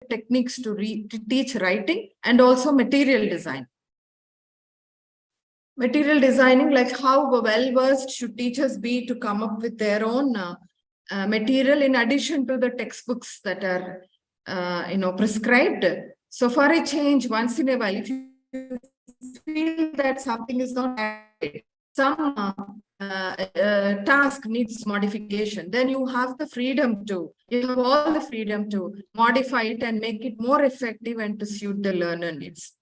techniques to teach writing and also material design. Material designing, like how well-versed should teachers be to come up with their own material in addition to the textbooks that are, prescribed. So for a change, once in a while, if you feel that something is not right, some task needs modification, then you have the freedom to, you have all the freedom to modify it and make it more effective and to suit the learner needs.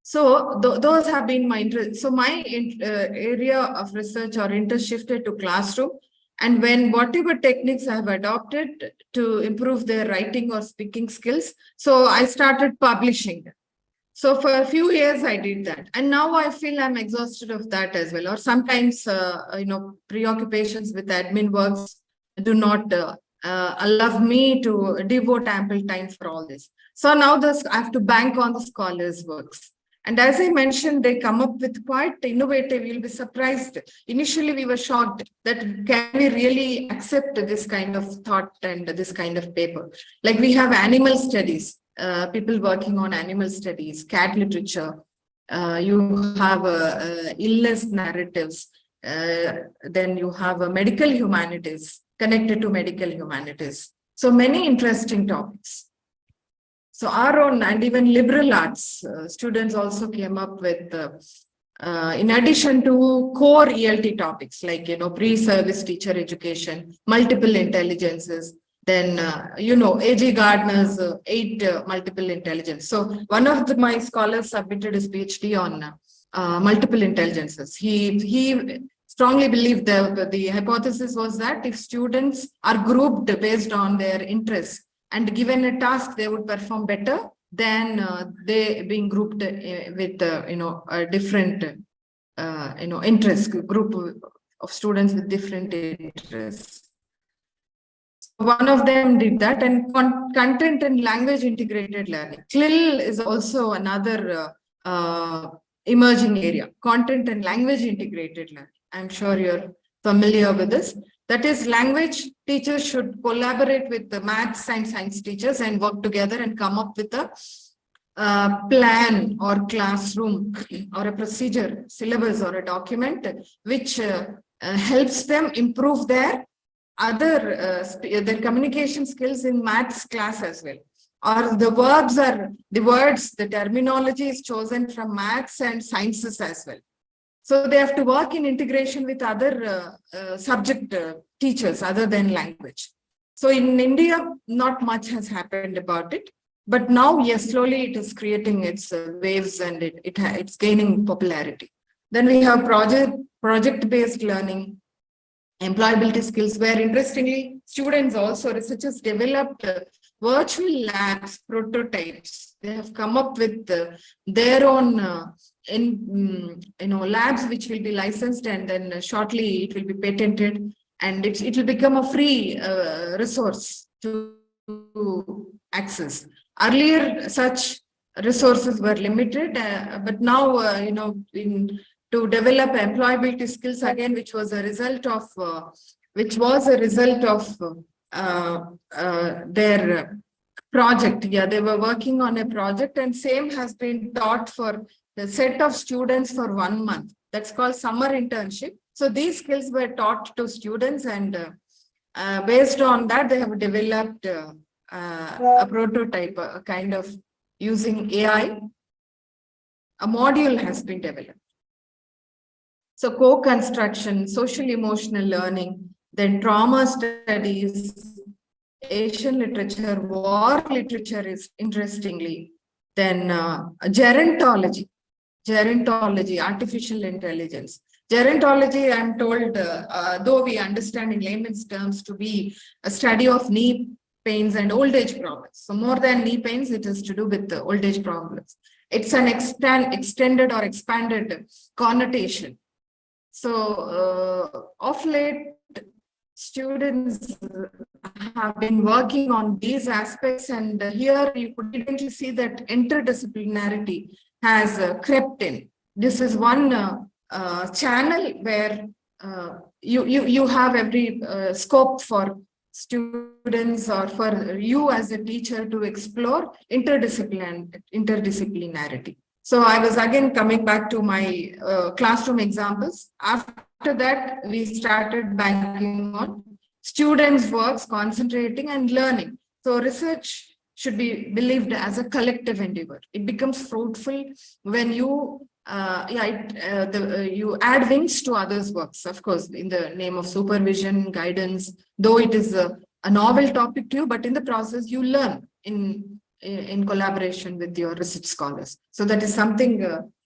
So those have been my interest. So my area of research or interest shifted to classroom, and when whatever techniques I have adopted to improve their writing or speaking skills, so I started publishing. So for a few years I did that, and now I feel I'm exhausted of that as well. Or sometimes preoccupations with admin works do not allow me to devote ample time for all this. So now I have to bank on the scholars' works. And as I mentioned, they come up with quite innovative, you'll be surprised. Initially, we were shocked that can we really accept this kind of thought and this kind of paper? Like we have animal studies, people working on animal studies, cat literature, you have illness narratives, then you have medical humanities, connected to medical humanities. So many interesting topics. So our own and even liberal arts students also came up with, in addition to core ELT topics like, pre-service teacher education, multiple intelligences, then, A.G. Gardner's 8 multiple intelligence. So one of my scholars submitted his PhD on multiple intelligences. He strongly believed the hypothesis was that if students are grouped based on their interests, and given a task, they would perform better than they being grouped with a different interest group of students with different interests. One of them did that, and content and language integrated learning. CLIL is also another emerging area. Content and language integrated learning. I'm sure you're familiar with this. That is, language teachers should collaborate with the maths and science teachers and work together and come up with a plan or classroom or a procedure, syllabus or a document which helps them improve their their communication skills in maths class as well. Or the words, the terminology is chosen from maths and sciences as well. So they have to work in integration with other subject teachers other than language. So in India, not much has happened about it. But now, yes, slowly it is creating its waves and it's gaining popularity. Then we have project-based learning, employability skills, where interestingly, students also, researchers developed virtual labs, prototypes. They have come up with their own labs which will be licensed, and then shortly it will be patented, and it will become a free resource to access. Earlier, such resources were limited, but now to develop employability skills again, which was a result of their project. Yeah, they were working on a project, and same has been taught for the set of students for 1 month. That's called summer internship. So these skills were taught to students, and based on that, they have developed a prototype, a kind of using AI. A module has been developed. So co-construction, social emotional learning, then trauma studies, Asian literature, war literature is interestingly, then gerontology, artificial intelligence. Gerontology, I'm told, though we understand in layman's terms to be a study of knee pains and old age problems. So more than knee pains, it is to do with the old age problems. It's an extended or expanded connotation. So of late, students have been working on these aspects, and here you could eventually see that interdisciplinarity has crept in. This is one channel where you have every scope for students or for you as a teacher to explore interdisciplinarity. So I was again coming back to my classroom examples. After that, we started banking on students' works, concentrating and learning. So research should be believed as a collective endeavor. It becomes fruitful when you you add wings to others' works, of course, in the name of supervision, guidance, though it is a novel topic to you, but in the process you learn in collaboration with your research scholars. So that is something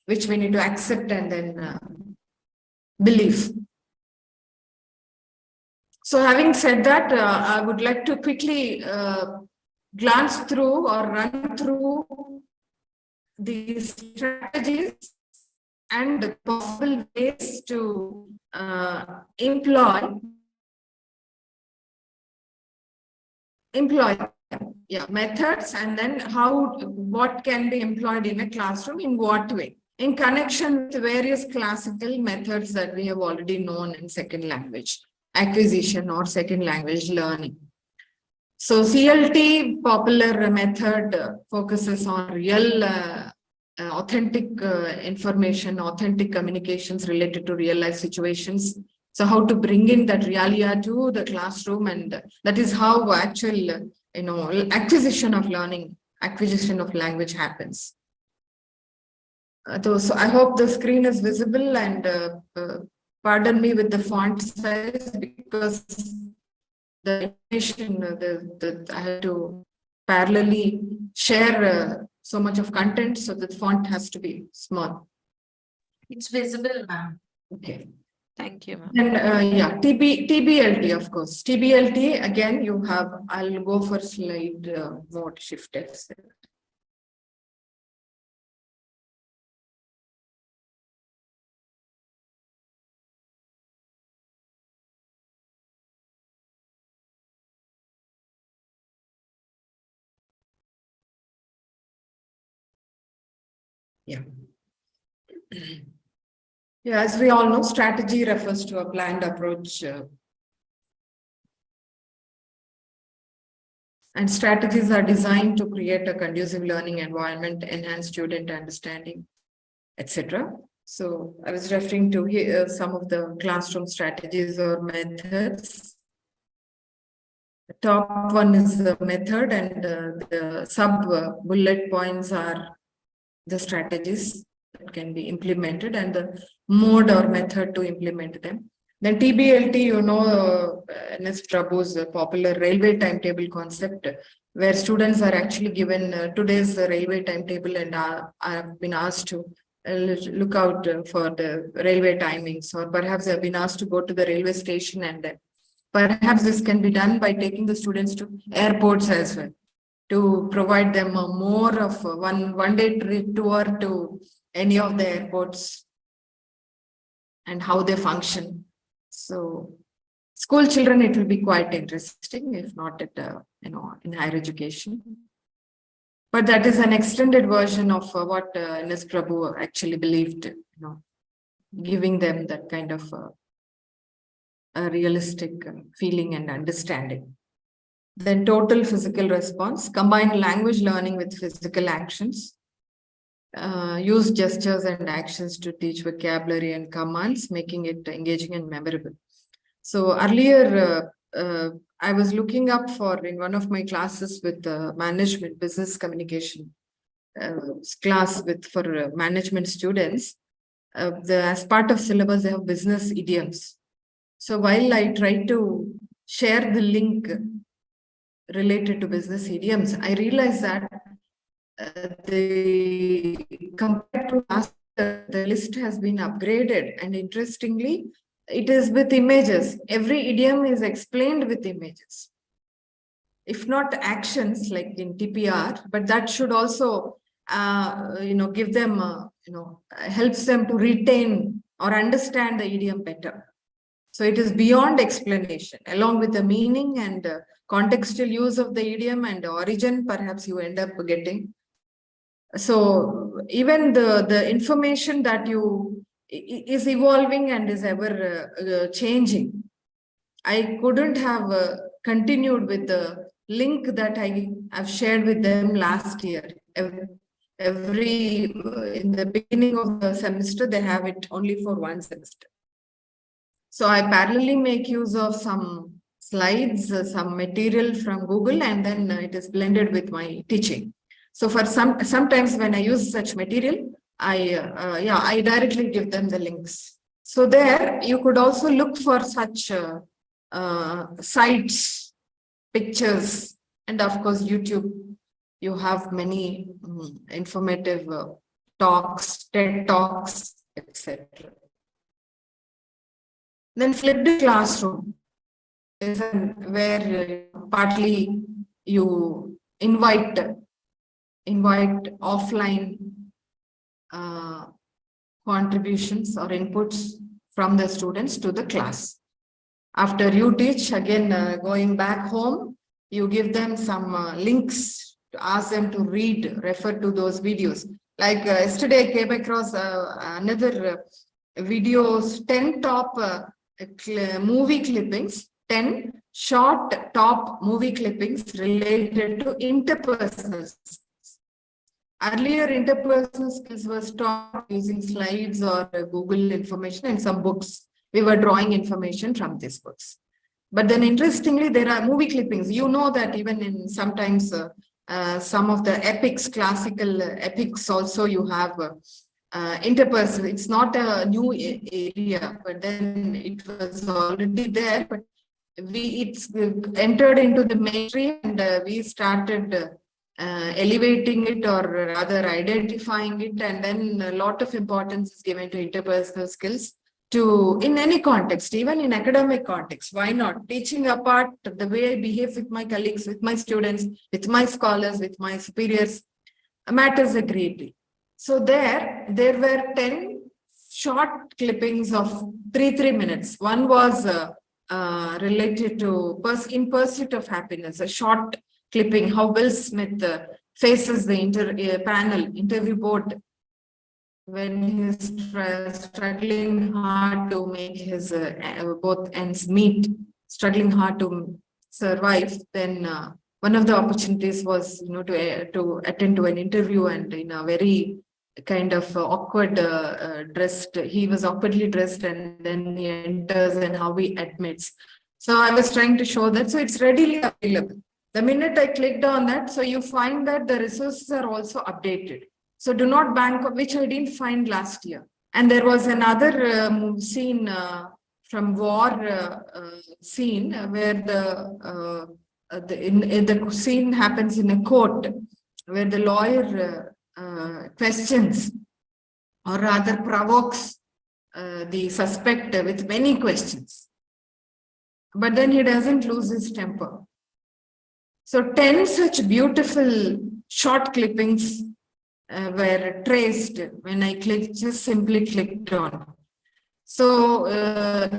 which we need to accept and then believe. So having said that, I would like to quickly glance through or run through these strategies and the possible ways to employ methods, and then what can be employed in a classroom, in what way, in connection with various classical methods that we have already known in second language acquisition or second language learning. So CLT, popular method, focuses on real authentic information, authentic communications related to real life situations. So how to bring in that realia to the classroom, and that is how actual acquisition of language happens. So I hope the screen is visible, and pardon me with the font size, because the information I have to parallelly share so much of content, so the font has to be small. It's visible, ma'am. Okay. Thank you, ma'am. And TBLT, of course. TBLT, again, you have, I'll go for slide mode shifted. Yeah. Yeah, as we all know, strategy refers to a planned approach. And strategies are designed to create a conducive learning environment, enhance student understanding, etc. So I was referring to here some of the classroom strategies or methods. The top one is the method, and the sub bullet points are the strategies that can be implemented and the mode or method to implement them. Then TBLT, N.S. Prabhu's popular railway timetable concept, where students are actually given today's railway timetable and have been asked to look out for the railway timings, or perhaps they have been asked to go to the railway station, and perhaps this can be done by taking the students to airports as well, to provide them more of one day tour to any of the airports and how they function. So school children, it will be quite interesting, if not at in higher education. But that is an extended version of what N.S. Prabhu actually believed, giving them that kind of a realistic feeling and understanding. Then total physical response, combine language learning with physical actions, use gestures and actions to teach vocabulary and commands, making it engaging and memorable. So earlier, I was looking up for, in one of my classes with management, business communication class for management students, as part of syllabus, they have business idioms. So while I try to share the link related to business idioms, I realized that compared to last, the list has been upgraded, and interestingly, it is with images. Every idiom is explained with images, if not actions like in TPR, but that should also, give them, helps them to retain or understand the idiom better. So it is beyond explanation, along with the meaning and contextual use of the idiom and the origin, perhaps you end up getting. So even the information that is evolving and is ever changing. I couldn't have continued with the link that I have shared with them last year. Every in the beginning of the semester, they have it only for one semester. So I parallelly make use of some slides, some material from Google, and then it is blended with my teaching. So for sometimes when I use such material, I directly give them the links. So there you could also look for such sites, pictures, and of course YouTube. You have many informative talks, TED talks, etc. Then flipped classroom is where partly you invite offline contributions or inputs from the students to the class. After you teach, again going back home, you give them some links to ask them to refer to those videos. Like yesterday I came across another videos, 10 top movie clippings, 10 short top movie clippings related to interpersonal skills. Earlier, interpersonal skills were taught using slides or Google information and some books. We were drawing information from these books. But then interestingly, there are movie clippings. You know that even in sometimes some of the epics, classical epics also you have interpersonal. It's not a new area, but then it was already there. But it's entered into the mainstream, and we started elevating it, or rather identifying it, and then a lot of importance is given to interpersonal skills in any context, even in academic context. Why not? Teaching apart, the way I behave with my colleagues, with my students, with my scholars, with my superiors matters greatly. So there were 10 short clippings of 3 minutes. One was related to In Pursuit of Happiness, a short clipping, how Will Smith faces the interview board when he's struggling hard to make his both ends meet, struggling hard to survive. Then one of the opportunities was, to attend to an interview, and in a very kind of awkward dressed, he was awkwardly dressed, and then he enters and how he admits. So I was trying to show that. So it's readily available. The minute I clicked on that, so you find that the resources are also updated. So do not bank on, which I didn't find last year. And there was another scene from war scene where the scene happens in a court where the lawyer questions, or rather provokes the suspect with many questions. But then he doesn't lose his temper. So 10 such beautiful short clippings were traced when I simply clicked on. So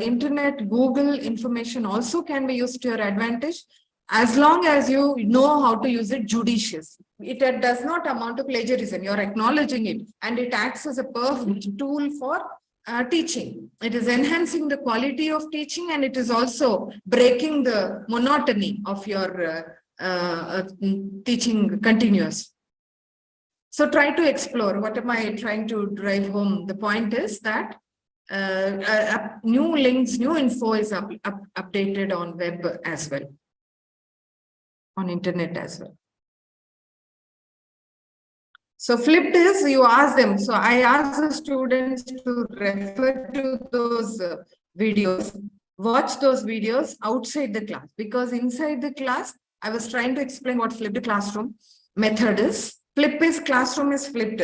internet, Google information also can be used to your advantage, as long as you know how to use it judiciously. It does not amount to plagiarism. You're acknowledging it, and it acts as a perfect tool for teaching. It is enhancing the quality of teaching, and it is also breaking the monotony of your teaching continuous. So try to explore. What am I trying to drive home? The point is that new links, new info is updated on web as well, on internet as well. So flipped is, you ask them. So I ask the students to refer to those videos, watch those videos outside the class, because inside the class, I was trying to explain what flipped classroom method is. Classroom is flipped,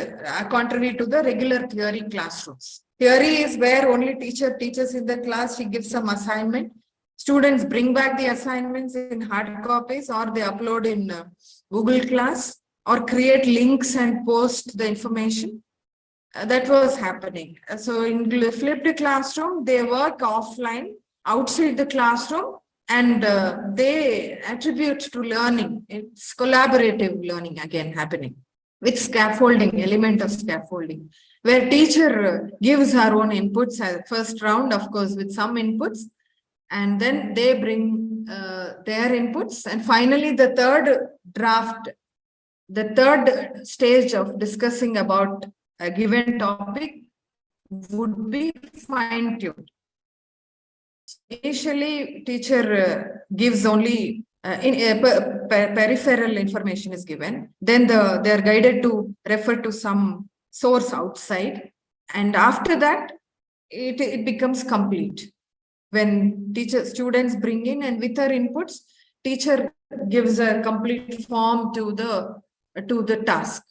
contrary to the regular theory classrooms. Theory is where only teacher teaches in the class, she gives some assignment. Students bring back the assignments in hard copies, or they upload in Google Class, or create links and post the information. That was happening. So in flipped classroom, they work offline, outside the classroom, and they attribute to learning. It's collaborative learning again happening with scaffolding, element of scaffolding, where teacher gives her own inputs at first round, of course, with some inputs, and then they bring their inputs. And finally, the third draft, the third stage of discussing about a given topic would be fine-tuned. Initially, teacher gives only peripheral information is given. Then they are guided to refer to some source outside. And after that, it becomes complete. When students bring in and with her inputs, teacher gives a complete form to the task.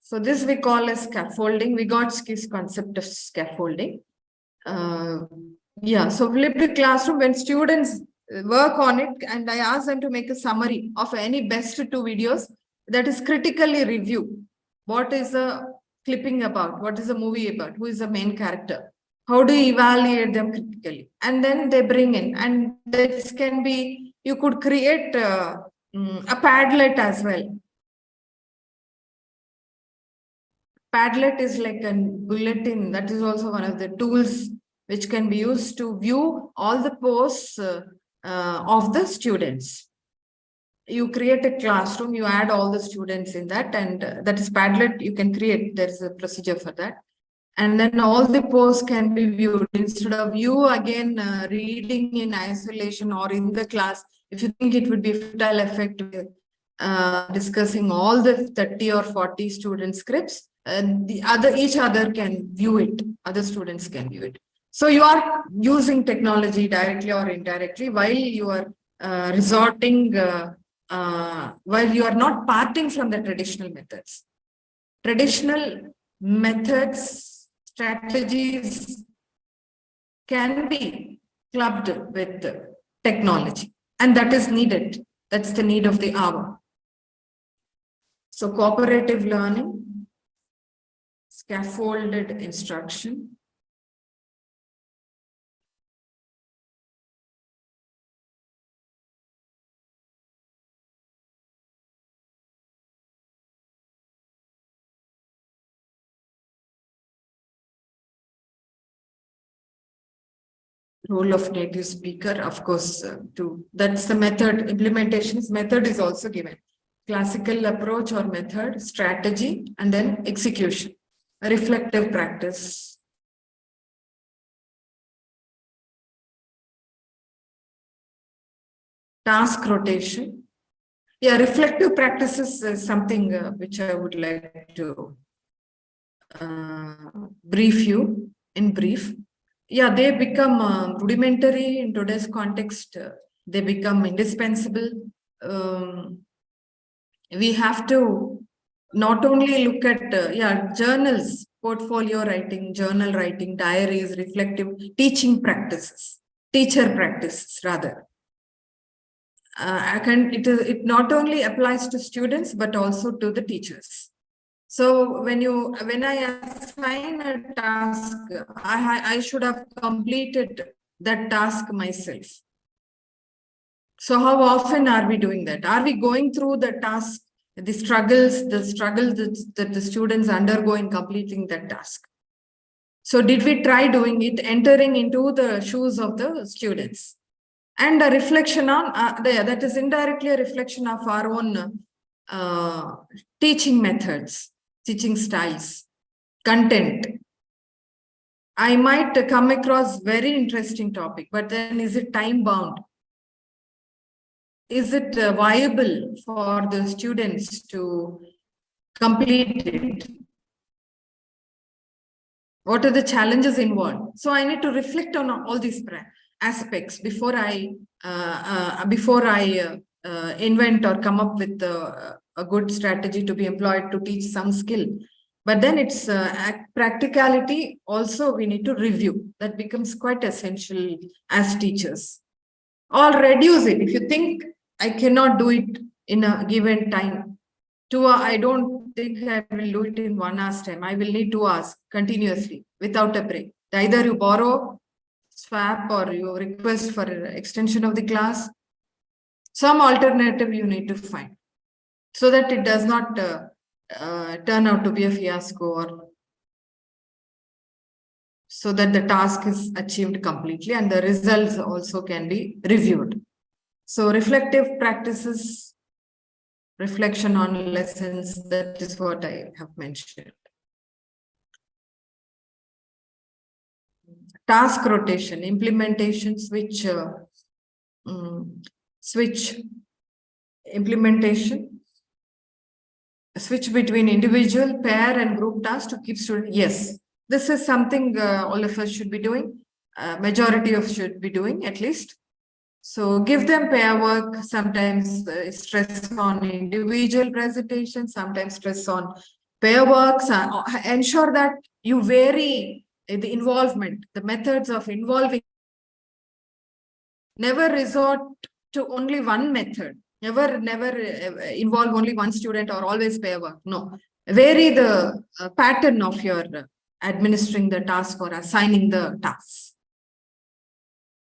So this we call as scaffolding. We got this concept of scaffolding. Yeah, so flipped classroom, when students work on it, and I ask them to make a summary of any best 2 videos, that is critically review. What is the clipping about? What is the movie about? Who is the main character? How do you evaluate them critically? And then they bring in, and this can be, you could create a Padlet as well. Padlet is like a bulletin. That is also one of the tools which can be used to view all the posts of the students. You create a classroom, you add all the students in that, and that is Padlet you can create. There is a procedure for that. And then all the posts can be viewed instead of you again reading in isolation or in the class. If you think it would be a futile effect discussing all the 30 or 40 student scripts, each other can view it. Other students can view it. So you are using technology directly or indirectly while you are resorting, while you are not parting from the traditional methods. Traditional methods, strategies can be clubbed with technology, and that is needed. That's the need of the hour. So cooperative learning, scaffolded instruction, role of native speaker, of course, that's the method. Implementation's method is also given. Classical approach or method, strategy, and then execution. A reflective practice. Task rotation. Yeah, reflective practices is something which I would like to brief you in brief. Yeah, they become rudimentary in today's context. They become indispensable. We have to not only look at journals, portfolio writing, journal writing, diaries, reflective teaching practices, teacher practices rather. It not only applies to students but also to the teachers. So when I assign a task, I should have completed that task myself. So how often are we doing that? Are we going through the task, the struggles that the students undergo in completing that task? So did we try doing it, entering into the shoes of the students? And a reflection on, that is indirectly a reflection of our own teaching methods, teaching styles, content. I might come across very interesting topic, but then is it time bound? Is it viable for the students to complete it? What are the challenges involved? So I need to reflect on all these aspects before I invent or come up with a good strategy to be employed to teach some skill. But then it's practicality also we need to review. That becomes quite essential as teachers. Or reduce it. If you think I cannot do it in a given time, I don't think I will do it in 1 hour's time. I will need 2 hours continuously without a break. Either you borrow, swap, or you request for an extension of the class. Some alternative you need to find so that it does not turn out to be a fiasco. so that the task is achieved completely and the results also can be reviewed. So reflective practices, reflection on lessons, that is what I have mentioned. Task rotation, implementation, switch implementation, switch between individual, pair and group tasks to keep students. Yes, this is something all of us should be doing. Majority of should be doing at least. So give them pair work, sometimes stress on individual presentation, sometimes stress on pair works. Ensure that you vary the involvement, the methods of involving. Never resort to only one method. Never involve only one student or always pair work. No, vary the pattern of your administering the task or assigning the tasks.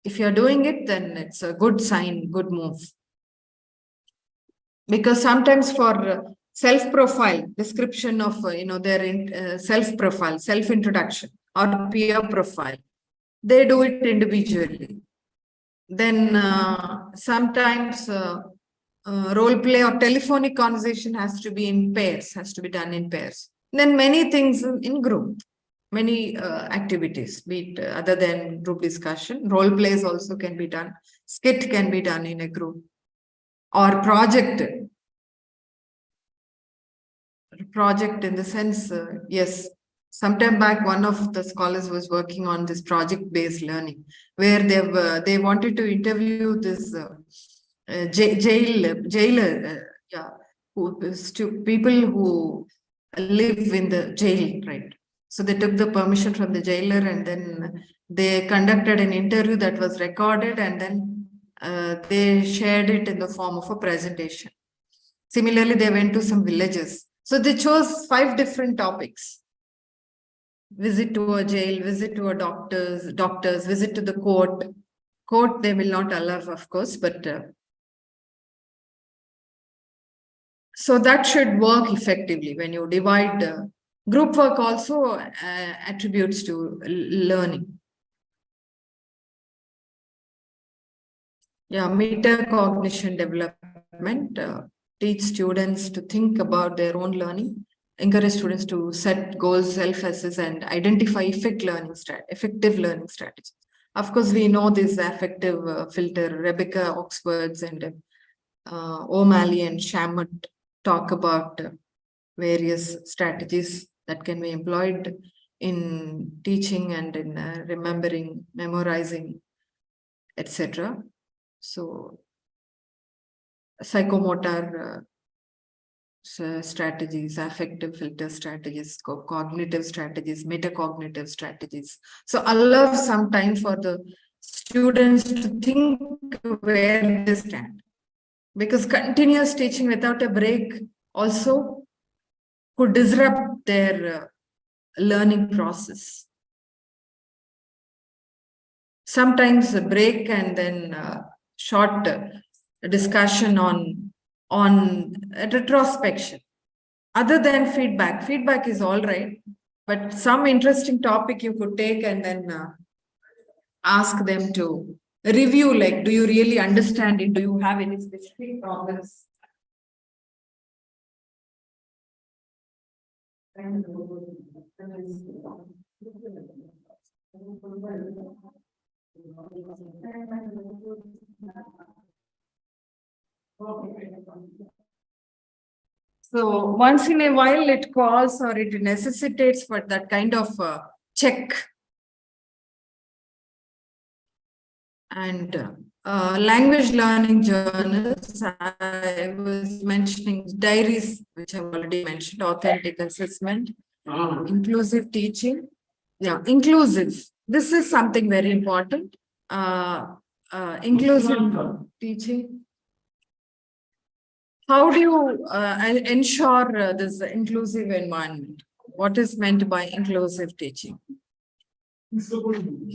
If you're doing it, then it's a good sign, good move. Because sometimes for self-profile, description of, their self-profile, self-introduction or peer profile, they do it individually. Then sometimes role play or telephonic conversation has to be in pairs, has to be done in pairs. Then many things in group. Many activities, be it other than group discussion, role plays also can be done. Skit can be done in a group or project. Project in the sense, yes, sometime back one of the scholars was working on this project-based learning, where they wanted to interview this jailer, people who live in the jail, right? So they took the permission from the jailer and then they conducted an interview that was recorded and then they shared it in the form of a presentation. Similarly, they went to some villages. So they chose 5 different topics. Visit to a jail, visit to a doctors, visit to the court. Court they will not allow, of course, but so that should work effectively when you divide. Group work also attributes to learning. Yeah, metacognition development, teach students to think about their own learning, encourage students to set goals, self-assess and identify effective learning strategies. Of course, we know this affective filter, Rebecca Oxford's and O'Malley and Shammett talk about various strategies that can be employed in teaching and in remembering, memorizing, etc. So psychomotor strategies, affective filter strategies, cognitive strategies, metacognitive strategies. So allow some time for the students to think where they stand. Because continuous teaching without a break also could disrupt their learning process. Sometimes a break and then short discussion on retrospection. Other than feedback, feedback is all right, but some interesting topic you could take and then ask them to review, like, do you really understand it? Do you have any specific problems? So once in a while it calls or it necessitates for that kind of check. And language learning journals, I was mentioning diaries, which I've already mentioned, authentic assessment, inclusive teaching. Yeah, inclusive. This is something very important. Inclusive teaching. How do you ensure this inclusive environment? What is meant by inclusive teaching?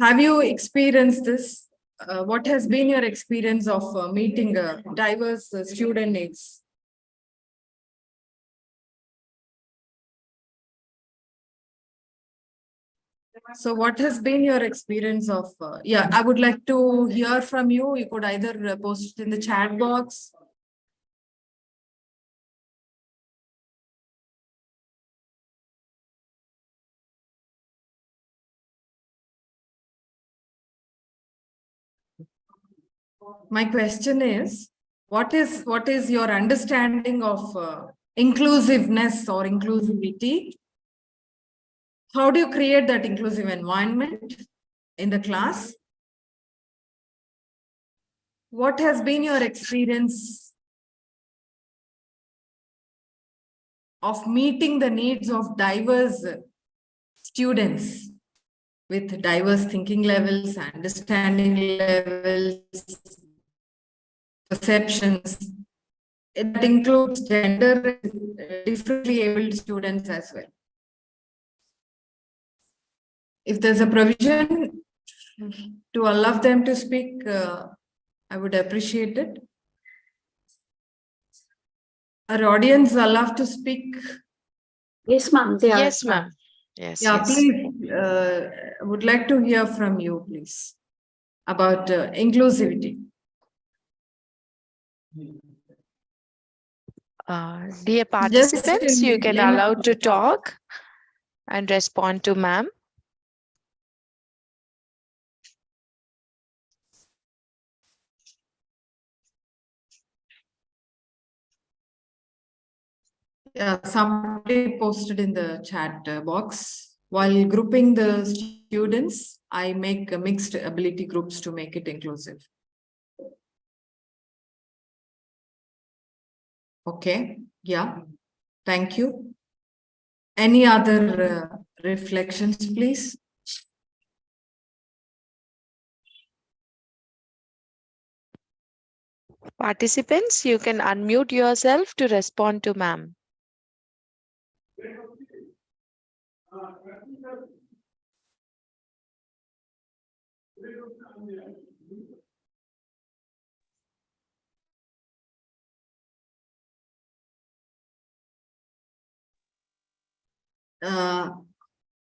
Have you experienced this? What has been your experience of meeting diverse student needs? So what has been your experience of, yeah, I would like to hear from you. You could either post it in the chat box. My question is, what is your understanding of inclusiveness or inclusivity? How do you create that inclusive environment in the class? What has been your experience of meeting the needs of diverse students with diverse thinking levels, understanding levels, perceptions? It includes gender, differently abled students as well. If there's a provision to allow them to speak, I would appreciate it. Our audience allowed to speak? Yes, ma'am. Yes, ma'am. Yes, Yeah, yes. please, would like to hear from you, please, about inclusivity. Dear participants, you can allow to talk and respond to ma'am. Yeah, somebody posted in the chat box. While grouping the students, I make mixed ability groups to make it inclusive. Okay, yeah, thank you. Any other reflections, please? Participants, you can unmute yourself to respond to ma'am.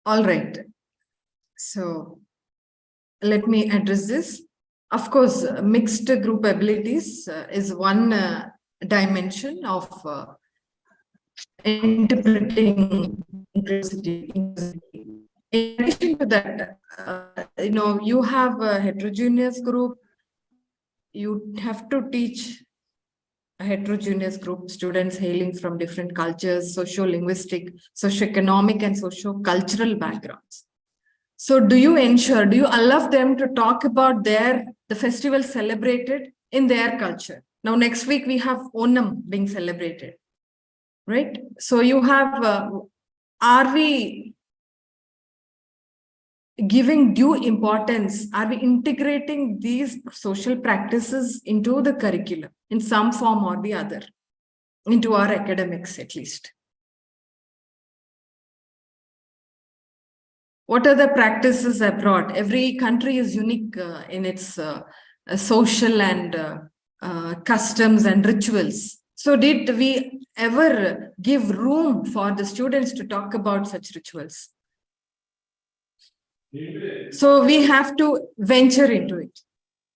All right. So let me address this. Of course, mixed group abilities is one dimension of interpreting inclusivity. In addition to that, you have a heterogeneous group. You have to teach a heterogeneous group, students hailing from different cultures, socio-linguistic, socio-economic, and socio-cultural backgrounds. So do you allow them to talk about the festival celebrated in their culture? Now, next week we have Onam being celebrated, right? So you have, are we giving due importance? Are we integrating these social practices into the curriculum in some form or the other, into our academics at least? What are the practices abroad? Every country is unique in its social and customs and rituals. So did we ever give room for the students to talk about such rituals? So we have to venture into it.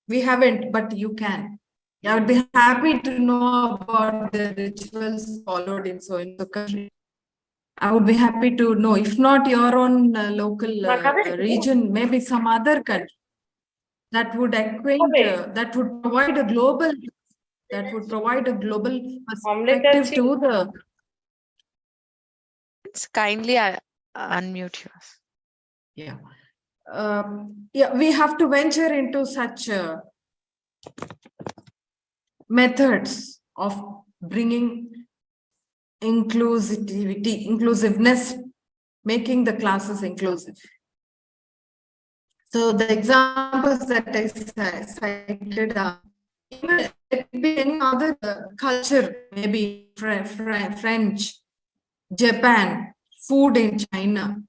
We haven't, but you can. I would be happy to know about the rituals followed in so country. I would be happy to know, if not your own local region, maybe some other country that would that would provide a global, perspective to the. Kindly unmute yours. Yeah. Yeah, we have to venture into such methods of bringing inclusiveness, making the classes inclusive. So the examples that I cited are, even it could be any other culture, maybe French, Japan, food in China.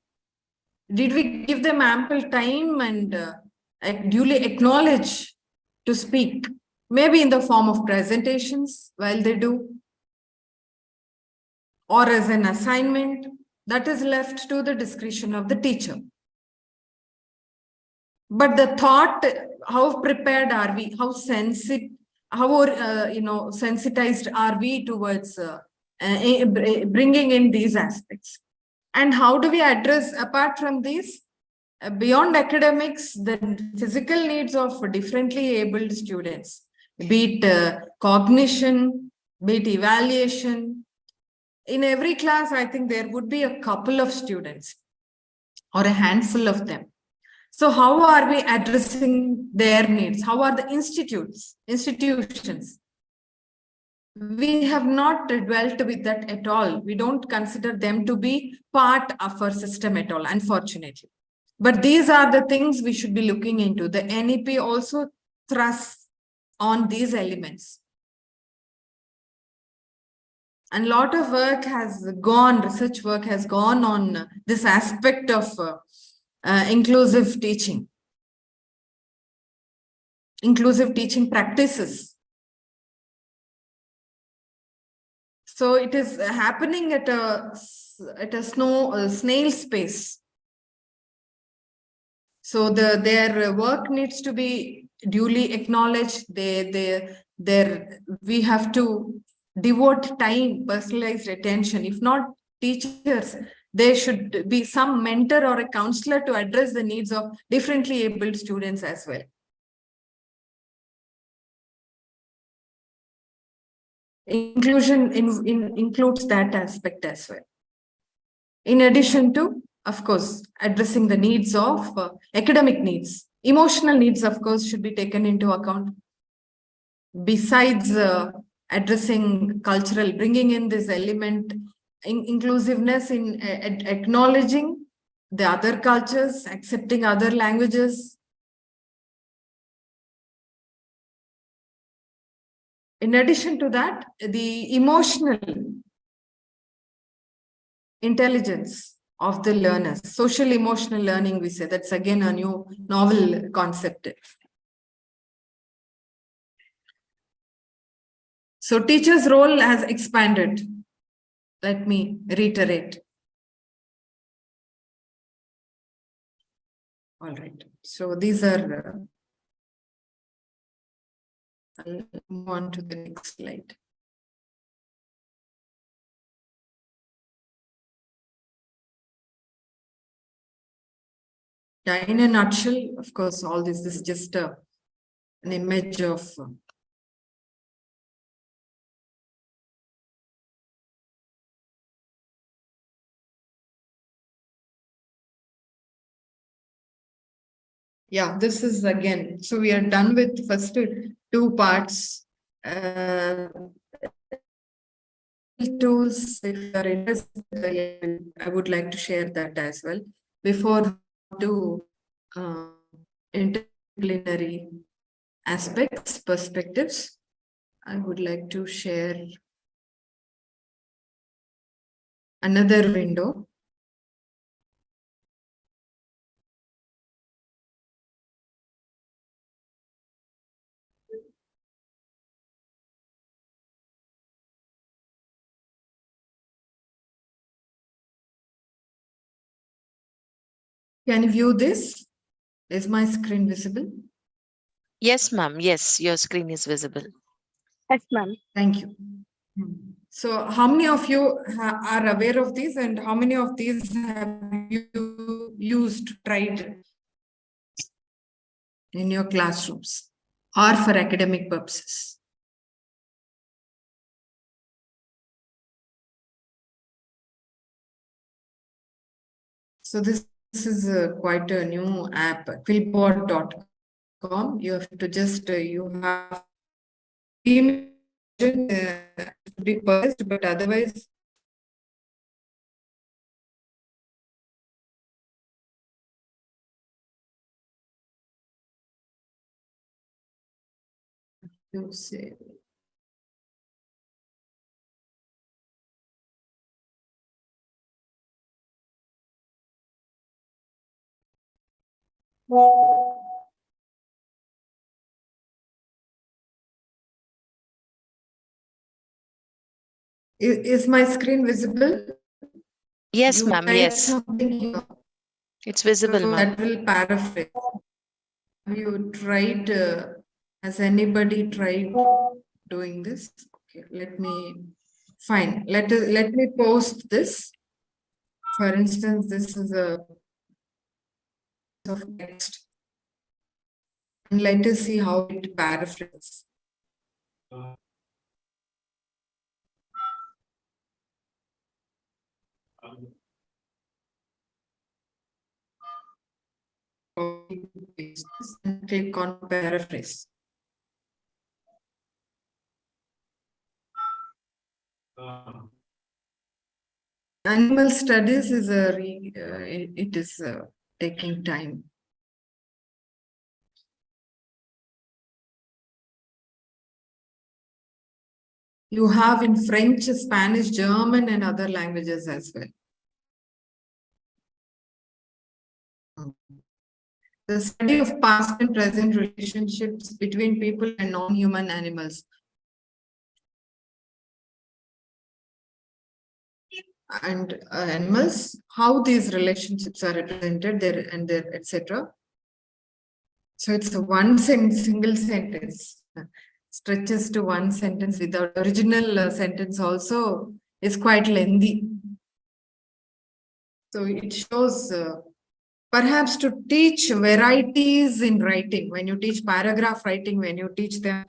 Did we give them ample time and duly acknowledge to speak? Maybe in the form of presentations while they do, or as an assignment that is left to the discretion of the teacher. But the thought, how prepared are we? How sensitized are we towards bringing in these aspects? And how do we address, apart from these, beyond academics, the physical needs of differently abled students, be it cognition, be it evaluation. In every class, I think there would be a couple of students or a handful of them. So how are we addressing their needs? How are the institutions? We have not dwelt with that at all. We don't consider them to be part of our system at all, unfortunately. But these are the things we should be looking into. The NEP also thrusts on these elements. And a lot of work has gone, research work has gone on this aspect of inclusive teaching practices. So it is happening at a snail's pace. So their work needs to be duly acknowledged. We have to devote time, personalized attention. If not teachers, there should be some mentor or a counselor to address the needs of differently abled students as well. Inclusion includes that aspect as well. In addition to, of course, addressing the needs of academic needs, emotional needs, of course, should be taken into account. Besides addressing cultural, bringing in this element, inclusiveness in acknowledging the other cultures, accepting other languages. In addition to that, the emotional intelligence of the learners, social emotional learning, we say, that's again a new novel concept. So teachers' role has expanded. Let me reiterate. All right. So these are, I'll move on to the next slide. Yeah, in a nutshell, of course, all this is just an image of yeah, this is again, so we are done with first two parts. Tools, if you are interested, I would like to share that as well. Before to interdisciplinary aspects, perspectives, I would like to share another window. Can you view this? Is my screen visible? Yes, ma'am. Yes, your screen is visible. Yes, ma'am. Thank you. So how many of you are aware of these, and how many of these have you tried in your classrooms or for academic purposes? So this is quite a new app, quillbot.com. You have to just, you have to be purchased, but otherwise, you say. Is my screen visible? Yes, You ma'am. type Yes, something here. it's visible, So ma'am. that will paraphrase. Have you tried, has anybody tried doing this? Okay, fine. Let me post this. For instance, this is a of text. And let us see how it paraphrases. And click on paraphrase. Animal studies is it is taking time. You have in French, Spanish, German, and other languages as well. The study of past and present relationships between people and non-human animals. And animals, how these relationships are represented there and there, etc. So it's a single sentence, stretches to one sentence without original sentence also is quite lengthy. So it shows perhaps to teach varieties in writing, when you teach paragraph writing, when you teach them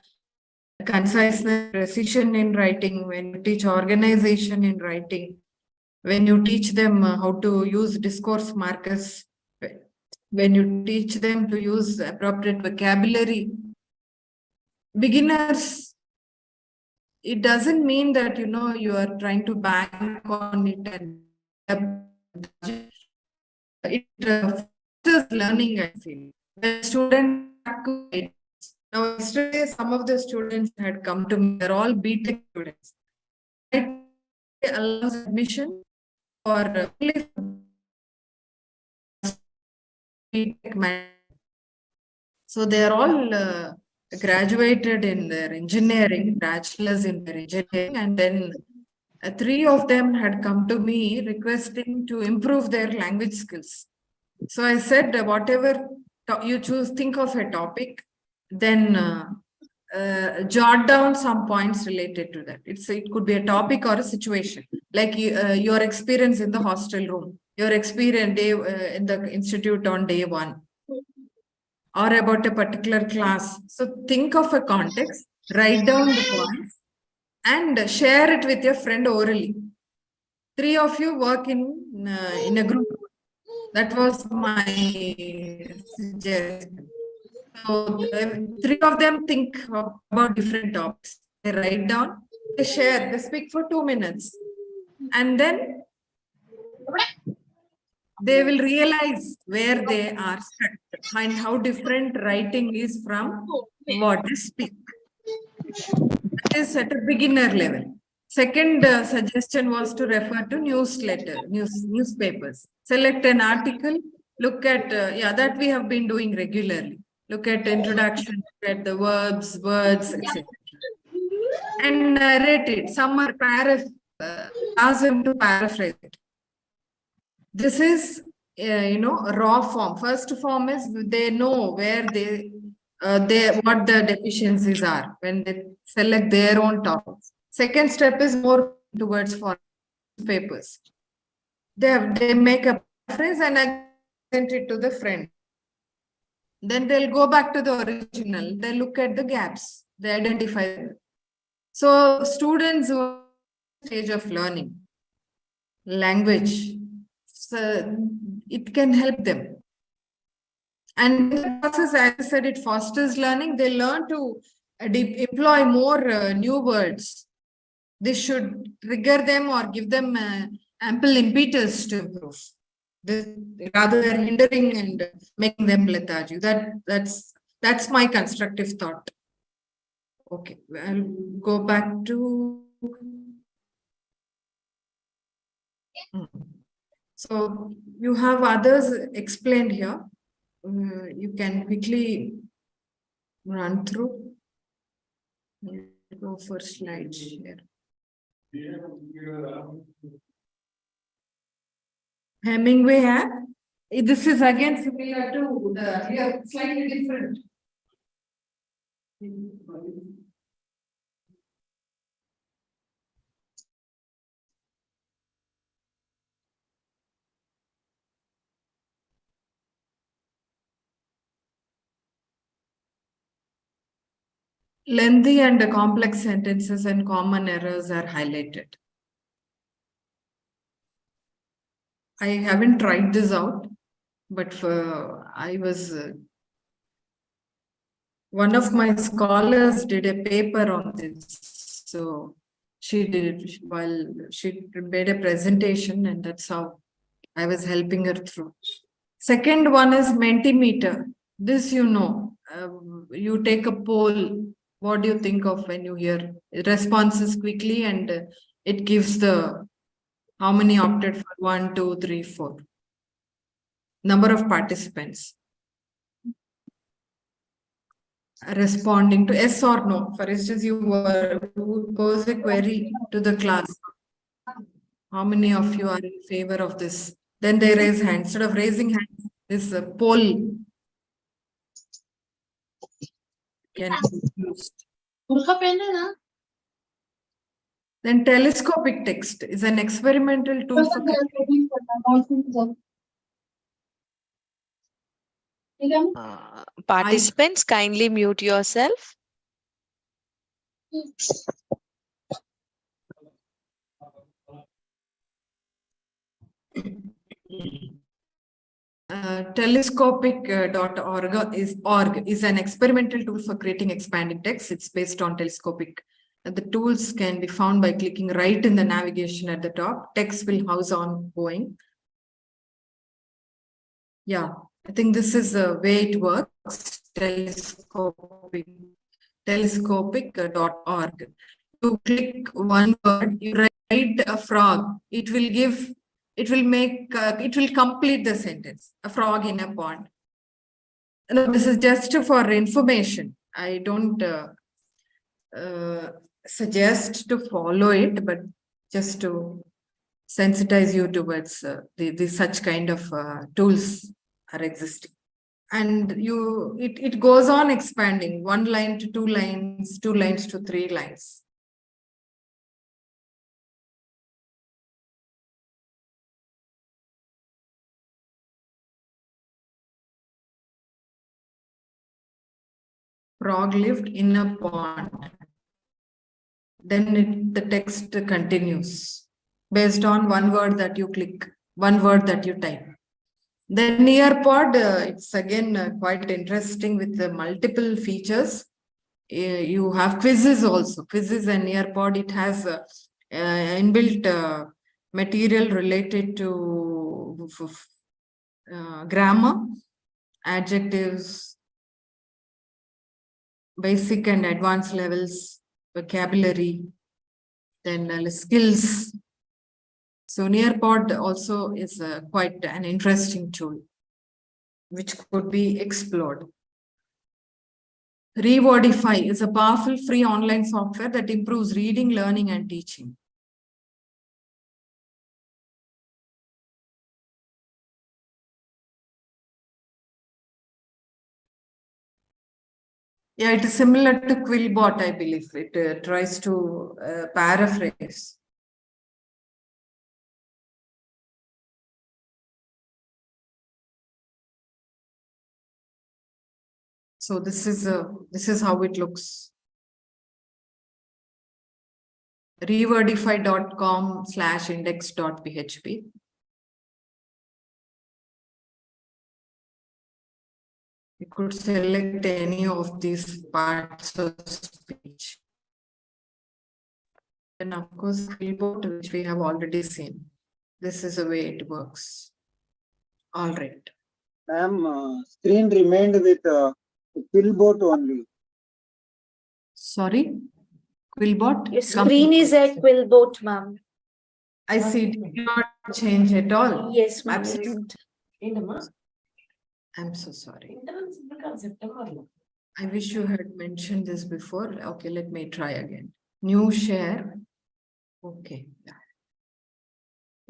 conciseness, precision in writing, when you teach organization in writing, when you teach them how to use discourse markers, when you teach them to use appropriate vocabulary, beginners, it doesn't mean that, you know, you are trying to bank on it and it fosters learning, I feel. When students now, yesterday, some of the students had come to me, they're all BTech students. It allows admission for BTech. So they are all graduated in their engineering, bachelor's in their engineering, and then 3 of them had come to me requesting to improve their language skills. So I said, whatever you choose, think of a topic, then jot down some points related to that. It could be a topic or a situation, like your experience in the hostel room, your experience in the institute on day 1, or about a particular class. So think of a context, write down the points, and share it with your friend orally. 3 of you work in a group. That was my suggestion. So 3 of them think about different topics. They write down, they share, they speak for 2 minutes. And then they will realize where they are stuck and how different writing is from what they speak. That is at a beginner level. Second suggestion was to refer to newspapers. Select an article, look at, that we have been doing regularly. Look at introduction, look at the verbs, words, etc. And narrate it. Some are ask them to paraphrase it. This is, raw form. First form is they know where what the deficiencies are when they select their own topics. Second step is more towards for papers. They make a reference and I send it to the friend. Then they'll go back to the original. They look at the gaps. They identify them. So students who are stage of learning language, so it can help them. And in the process, as I said, it fosters learning. They learn to employ more new words. This should trigger them or give them ample impetus to improve, rather than hindering and making them lethargic. That's my constructive thought. Okay, I'll go back to. So you have others explained here. You can quickly run through. Go for slide share. Hemingway app. This is again similar to the here, slightly different. Lengthy and complex sentences and common errors are highlighted. I haven't tried this out, but I was one of my scholars did a paper on this. So she did it while she made a presentation, and that's how I was helping her through. Second one is Mentimeter. This you take a poll. What do you think of when you hear responses quickly, and it gives the how many opted for 1, 2, 3, 4. Number of participants responding to yes or no. For instance, you pose a query to the class. How many of you are in favor of this? Then they raise hands. Instead of raising hands, this poll can be used. Then telescopic text is an experimental tool for Participants, kindly mute yourself. Telescopic.org is an experimental tool for creating expanding text. It's based on telescopic. The tools can be found by clicking right in the navigation at the top. Text will house on going. Yeah, I think this is the way it works. Telescopic.org. You click one word, you write a frog. It will complete the sentence. A frog in a pond. No, this is just for information. I don't suggest to follow it, but just to sensitize you towards the such kind of tools are existing. And it goes on expanding 1 line to 2 lines, 2 lines to 3 lines. Frog lived in a pond. Then the text continues based on one word that you click, one word that you type. Then Nearpod, it's again quite interesting with the multiple features. You have quizzes also. Quizzes and Nearpod, it has inbuilt material related to grammar, adjectives, basic and advanced levels, vocabulary, then skills. So Nearpod also is quite an interesting tool which could be explored. Rewordify is a powerful free online software that improves reading, learning, and teaching. Yeah, it is similar to Quillbot, I believe. It tries to paraphrase. So this is how it looks. Rewordify.com/index.php. You could select any of these parts of speech. And of course, Quillbot, which we have already seen. This is the way it works. All right. Ma'am, screen remained with Quillbot only. Sorry? Quillbot? Your screen is at Quillbot, ma'am. I see. It did not change at all. Yes, ma'am. Absolutely. I'm so sorry. I wish you had mentioned this before. Okay, let me try again. New share. Okay.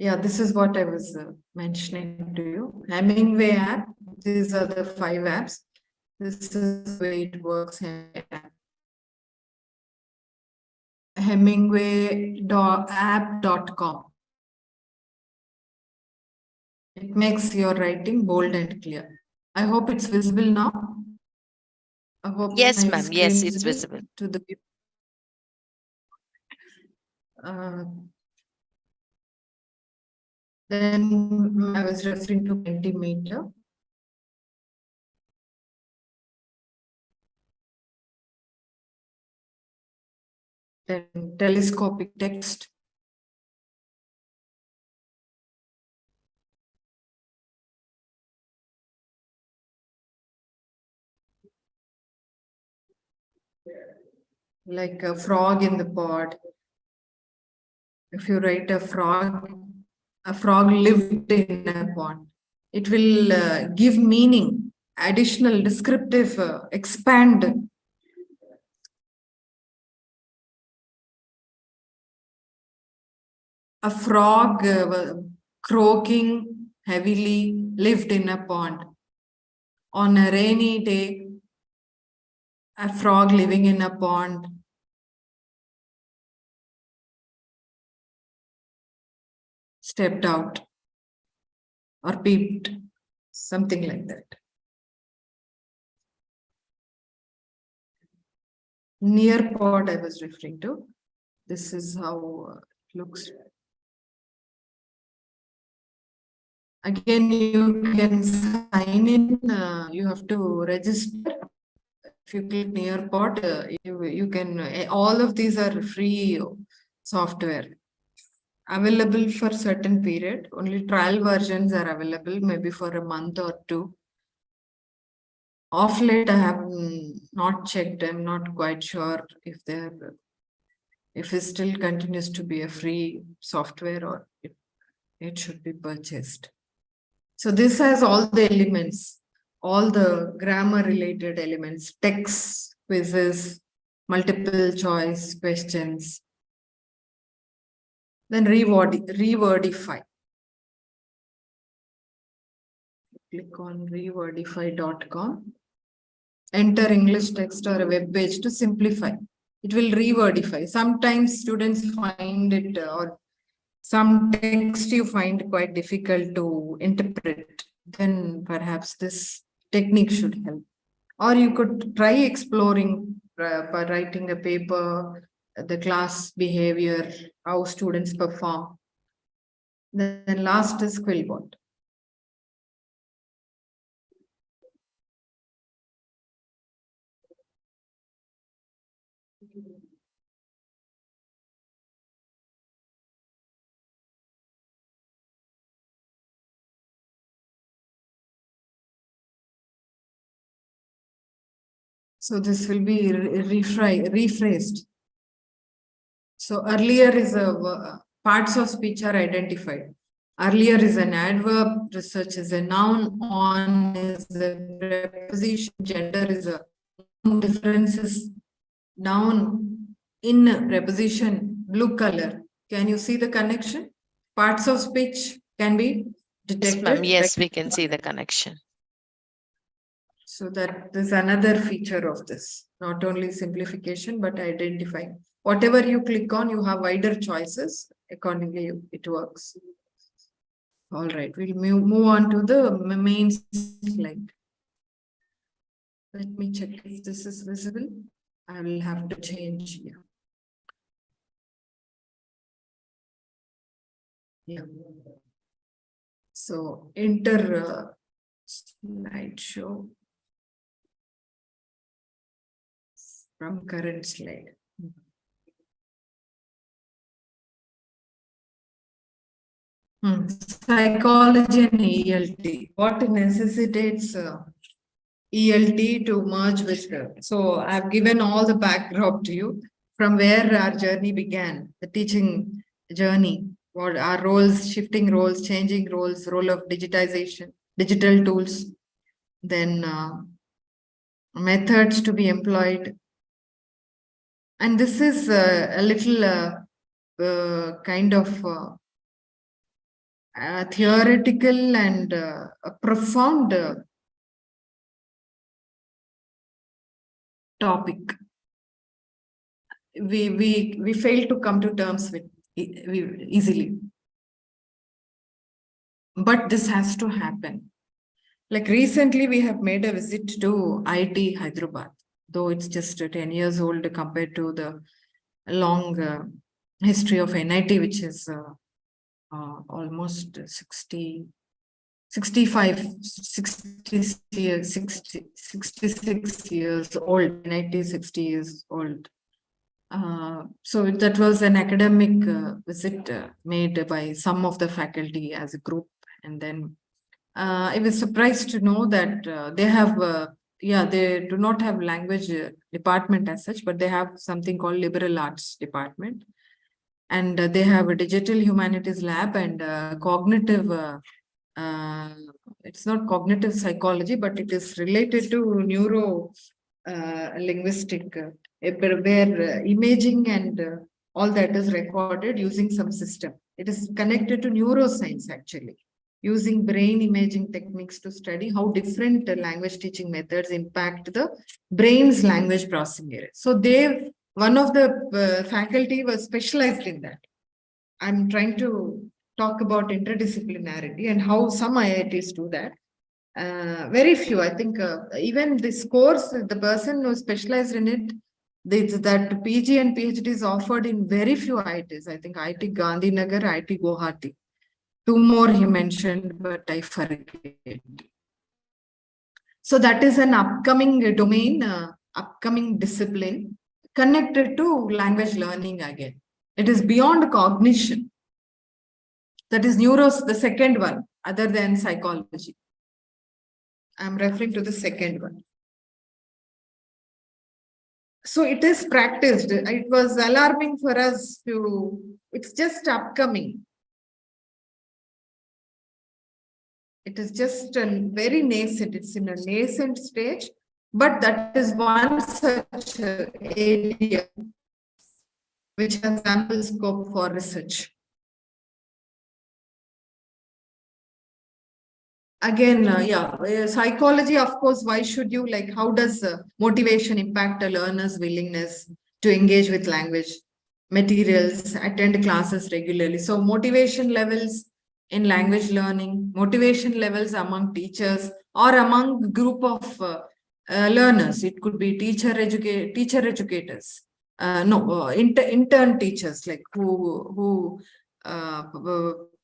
Yeah, this is what I was mentioning to you. Hemingway app, these are the 5 apps. This is the way it works. Hemingway.app.com. It makes your writing bold and clear. I hope it's visible now. I hope Yes, my ma'am. screen Yes, is it's visible. to the then I was referring to Mentimeter. Then telescopic text. Like a frog in the pod. If you write a frog lived in a pond. It will give meaning, additional descriptive, expand. A frog croaking heavily lived in a pond. On a rainy day, a frog living in a pond stepped out or peeped, something like that. Near pod I was referring to. This is how it looks. Again, you can sign in, you have to register. If you click near pod, you can, all of these are free software. Available for certain period. Only trial versions are available, maybe for a month or 2. Off late, I have not checked. I'm not quite sure if it still continues to be a free software or if it should be purchased. So this has all the elements, all the grammar related elements, text, quizzes, multiple choice questions. Then Rewordify. Click on rewordify.com. Enter English text or a web page to simplify. It will rewordify. Sometimes students find it or some text you find quite difficult to interpret. Then perhaps this technique should help. Or you could try exploring by writing a paper, the class behavior, how students perform. Then last is Quillbot. So this will be rephrased. So earlier is a parts of speech are identified. Earlier is an adverb, research is a noun, on is a preposition, gender is a differences, noun in preposition, blue color. Can you see the connection? Parts of speech can be Yes, ma'am. detected. Yes, we can see the connection. So that is another feature of this, not only simplification, but identifying. Whatever you click on, you have wider choices. Accordingly, it works. All right, we'll move on to the main slide. Let me check if this is visible. I will have to change here. Yeah. So enter slideshow from current slide. Psychology and ELT. What necessitates ELT to merge with so I've given all the backdrop to you from where our journey began, the teaching journey, what our roles, shifting roles, changing roles, role of digitization, digital tools, then methods to be employed. And this is a little kind of theoretical and a profound topic. We fail to come to terms with easily. But this has to happen. Like recently, we have made a visit to IIT Hyderabad, though it's just 10 years old compared to the long history of NIT, which is almost 66 years old. NIT 60 years old. So that was an academic visit made by some of the faculty as a group, and then I was surprised to know that they have, they do not have language department as such, but they have something called liberal arts department. And they have a digital humanities lab and cognitive, it's not cognitive psychology, but it is related to neuro linguistic, where imaging and all that is recorded using some system. It is connected to neuroscience actually, using brain imaging techniques to study how different language teaching methods impact the brain's language processing area. So one of the faculty was specialized in that. I'm trying to talk about interdisciplinarity and how some IITs do that. Very few, I think, even this course, the person who specialized in it, that PG and PhD is offered in very few IITs. I think IIT Gandhinagar, IIT Guwahati. 2 more he mentioned, but I forget. So that is an upcoming domain, upcoming discipline connected to language learning again. It is beyond cognition. That is the second one, other than psychology. I'm referring to the second one. So it is practiced. It was alarming for us it's just upcoming. It is just very nascent. It's in a nascent stage, but that is one such area which has ample scope for research. Again, psychology, of course, why should you, like, how does motivation impact a learner's willingness to engage with language materials, attend classes regularly? So motivation levels in language learning, motivation levels among teachers or among group of learners. It could be teacher educators, intern teachers, like who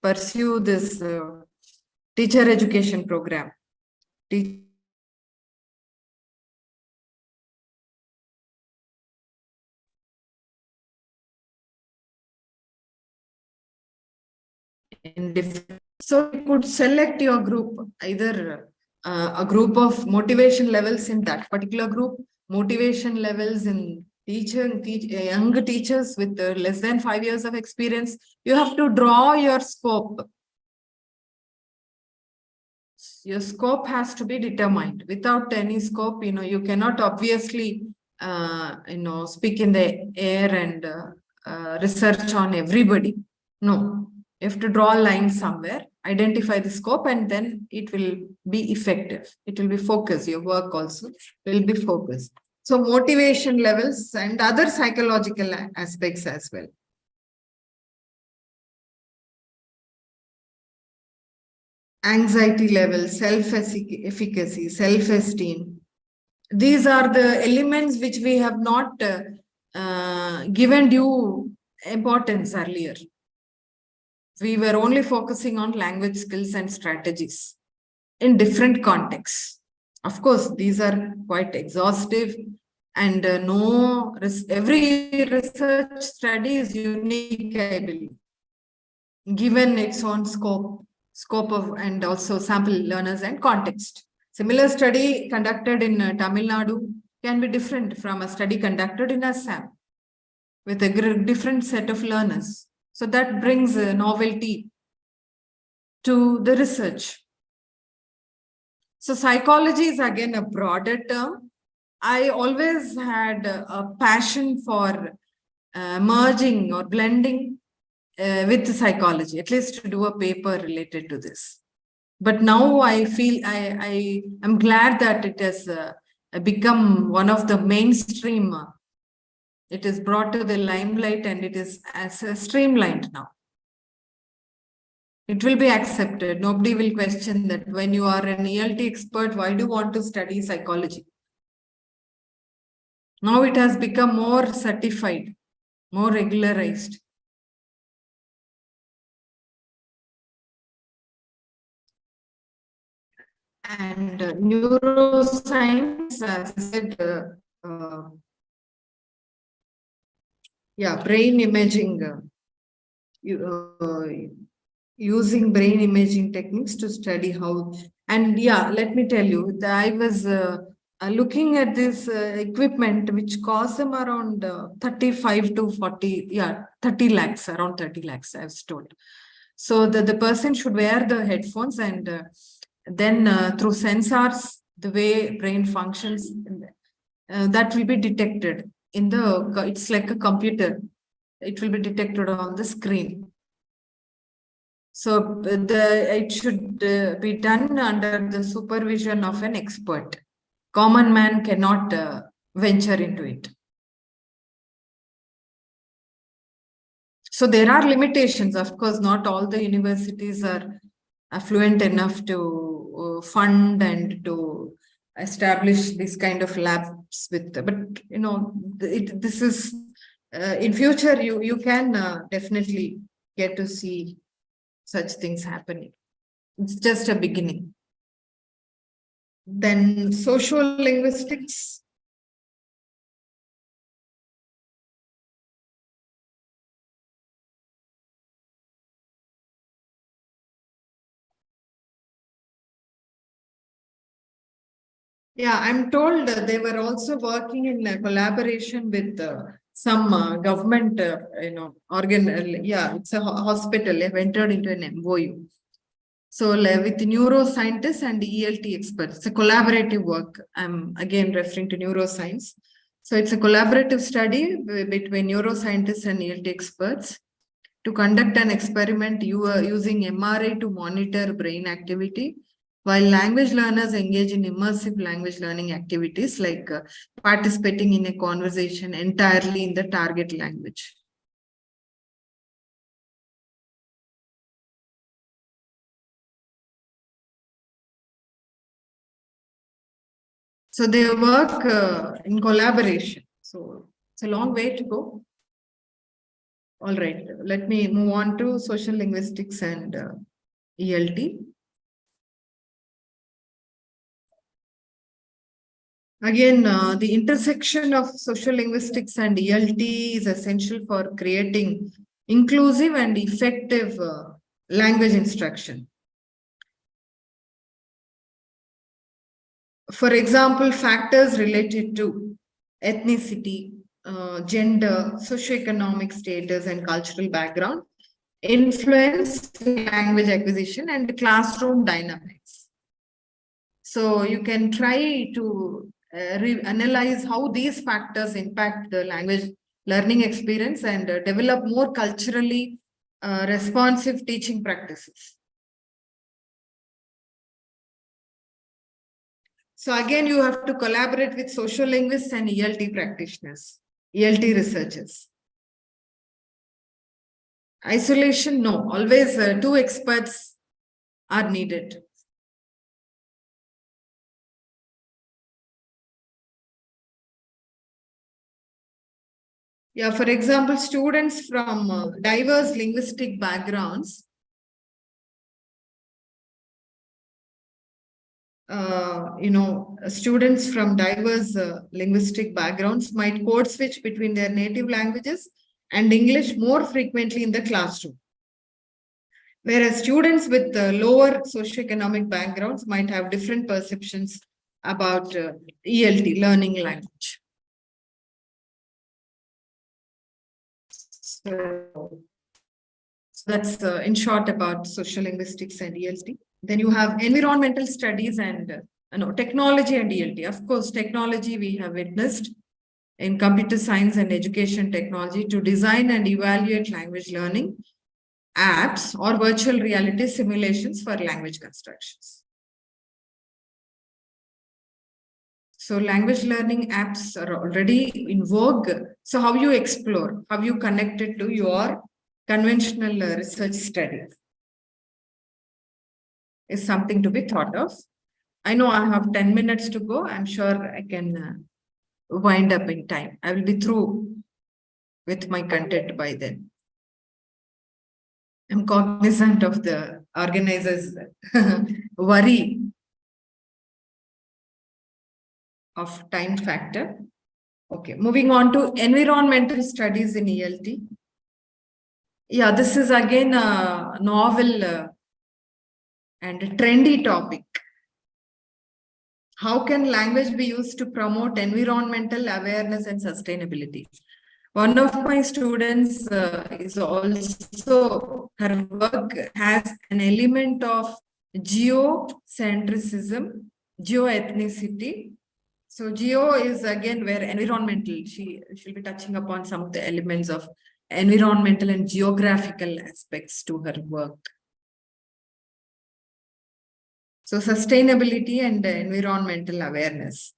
pursue this teacher education program. So you could select your group, either a group of motivation levels in that particular group, motivation levels in young teachers with less than 5 years of experience. You have to draw your scope. Your scope has to be determined. Without any scope, you cannot obviously, speak in the air and research on everybody. No. You have to draw a line somewhere, identify the scope, and then it will be effective. It will be focused. Your work also will be focused. So motivation levels and other psychological aspects as well. Anxiety levels, self-efficacy, self-esteem. These are the elements which we have not given due importance earlier. We were only focusing on language skills and strategies in different contexts. Of course, these are quite exhaustive, and every research study is unique, I believe, given its own scope of, and also sample learners and context. Similar study conducted in Tamil Nadu can be different from a study conducted in Assam with a different set of learners. So that brings a novelty to the research. So psychology is again a broader term. I always had a passion for merging or blending with psychology, at least to do a paper related to this. But now I feel I am glad that it has become one of the mainstream. It is brought to the limelight and it is as streamlined now. It will be accepted. Nobody will question that when you are an ELT expert, why do you want to study psychology? Now it has become more certified, more regularized. And neuroscience, as I said, brain imaging, using brain imaging techniques to study how. And let me tell you, I was looking at this equipment, which costs them around 35 to 40, 30 lakhs, around 30 lakhs, I was told. So the person should wear the headphones and then through sensors, the way brain functions, that will be detected in the, it's like a computer. It will be detected on the screen. So it should be done under the supervision of an expert. Common man cannot venture into it. So there are limitations. Of course, not all the universities are affluent enough to fund and to establish this kind of labs with, but you know, this is in future you can definitely get to see such things happening. It's just a beginning. Then social linguistics. I'm told they were also working in collaboration with some government, organ. It's a hospital. They've entered into an MOU. So with neuroscientists and ELT experts, it's a collaborative work. I'm again referring to neuroscience. So it's a collaborative study between neuroscientists and ELT experts to conduct an experiment using MRI to monitor brain activity, while language learners engage in immersive language learning activities like participating in a conversation entirely in the target language. So they work in collaboration. So it's a long way to go. All right, let me move on to social linguistics and ELT. Again, the intersection of social linguistics and ELT is essential for creating inclusive and effective language instruction. For example, factors related to ethnicity, gender, socioeconomic status, and cultural background influence language acquisition and classroom dynamics. So you can try to analyze how these factors impact the language learning experience and develop more culturally responsive teaching practices. So again, you have to collaborate with social linguists and ELT practitioners, ELT researchers. Isolation, no, always two experts are needed. For example, students from diverse linguistic backgrounds students from diverse linguistic backgrounds might code switch between their native languages and English more frequently in the classroom. Whereas students with lower socioeconomic backgrounds might have different perceptions about ELT, learning language. So that's in short about social linguistics and ELT. Then you have environmental studies and technology and ELT. Of course, technology we have witnessed in computer science and education technology to design and evaluate language learning apps or virtual reality simulations for language constructions. So language learning apps are already in vogue. So how you explore, how you connect it to your conventional research studies is something to be thought of. I know I have 10 minutes to go. I'm sure I can wind up in time. I will be through with my content by then. I'm cognizant of the organizers' worry of time factor. Okay, moving on to environmental studies in ELT. Yeah, this is again a novel and a trendy topic. How can language be used to promote environmental awareness and sustainability? One of my students is also, her work has an element of geocentrism, geoethnicity. So geo is again where environmental, she'll be touching upon some of the elements of environmental and geographical aspects to her work. So sustainability and environmental awareness.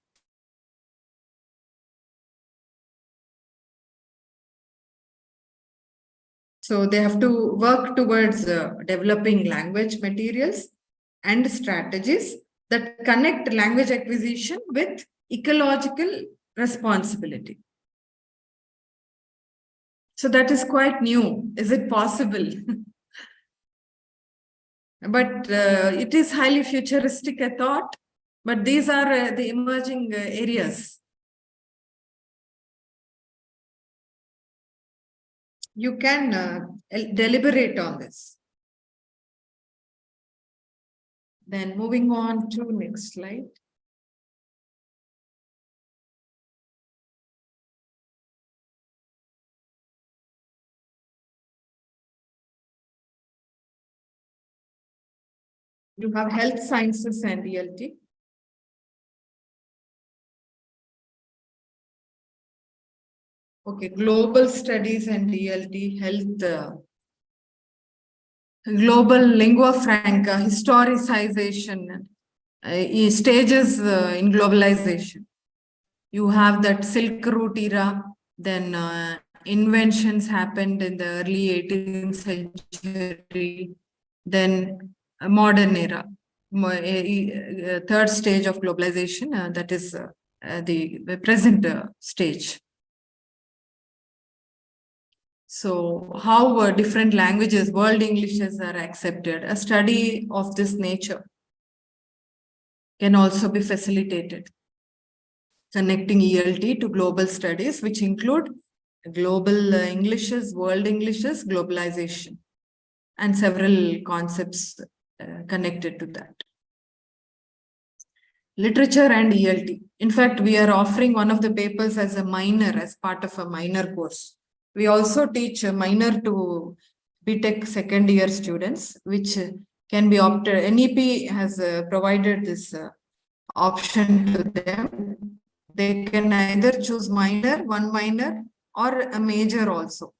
So they have to work towards developing language materials and strategies that connect language acquisition with ecological responsibility. So that is quite new. Is it possible? But it is highly futuristic, I thought. But these are the emerging areas. You can deliberate on this. Then moving on to next slide. You have health sciences and ELT. Okay, global studies and ELT, health, global lingua franca, historicization, stages in globalization. You have that Silk Route era, then inventions happened in the early 18th century, then a modern era, third stage of globalization, that is the present stage. So how different languages, world Englishes are accepted. A study of this nature can also be facilitated. Connecting ELT to global studies, which include global Englishes, world Englishes, globalization, and several concepts connected to that. Literature and ELT. In fact, we are offering one of the papers as a minor, as part of a minor course. We also teach a minor to BTech second year students, which can be opted. NEP has provided this option to them. They can either choose minor, one minor, or a major also.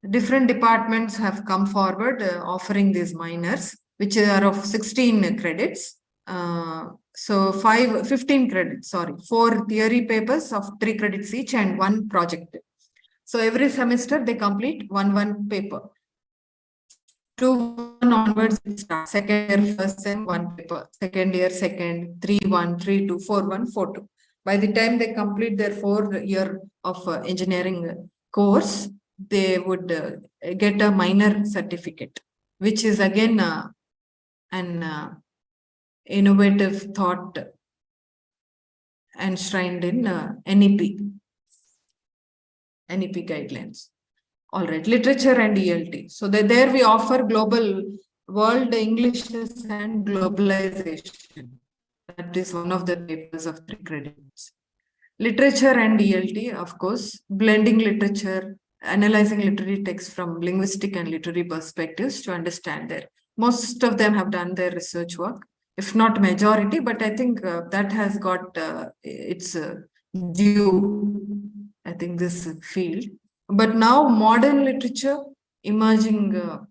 Different departments have come forward offering these minors, which are of 16 credits. So 15 credits, sorry, 4 theory papers of 3 credits each and 1 project. So every semester they complete one paper. 2 onwards, second year, first and 1 paper, second year, second, 3-1, 3-2, 4-1, 4-2. By the time they complete their 4th year of engineering course, they would get a minor certificate, which is again an innovative thought enshrined in NEP guidelines. All right, literature and ELT. So there we offer global world Englishes and globalization. That is one of the papers of 3 credits. Literature and ELT, of course, blending literature, analyzing literary texts from linguistic and literary perspectives to understand their. Most of them have done their research work, if not majority, but I think that has got its due, I think, this field. But now modern literature, emerging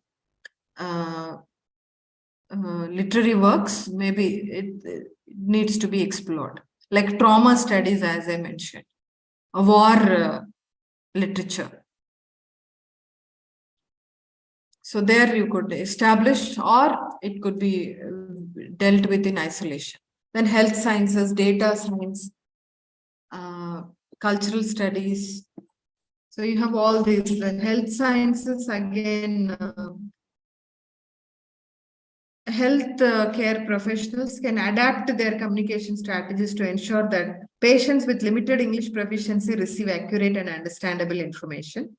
literary works, maybe it needs to be explored, like trauma studies, as I mentioned, war literature. So there you could establish, or it could be dealt with in isolation. Then health sciences, data science, cultural studies. So you have all these. The health sciences again. Health care professionals can adapt their communication strategies to ensure that patients with limited English proficiency receive accurate and understandable information.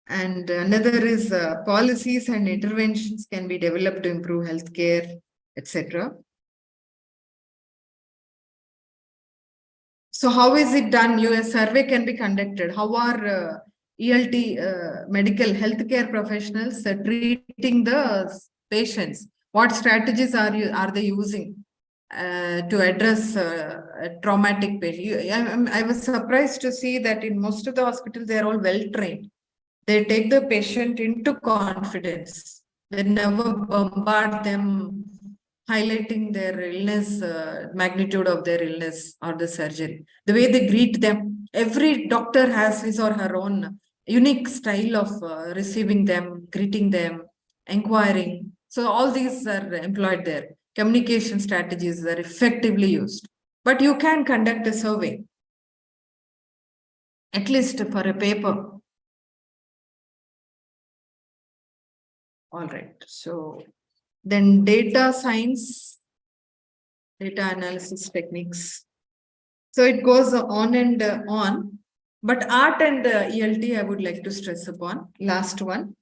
And another is policies and interventions can be developed to improve healthcare, etc. So how is it done? A survey can be conducted. How are ELT medical healthcare professionals treating the patients? What strategies are they using to address a traumatic patient? I was surprised to see that in most of the hospitals, they are all well trained. They take the patient into confidence. They never bombard them, highlighting their illness, magnitude of their illness or the surgery. The way they greet them, every doctor has his or her own unique style of receiving them, greeting them, inquiring. So all these are employed there. Communication strategies are effectively used. But you can conduct a survey, at least for a paper. All right. So then data science, data analysis techniques. So it goes on and on. But art and ELT, I would like to stress upon. Last one.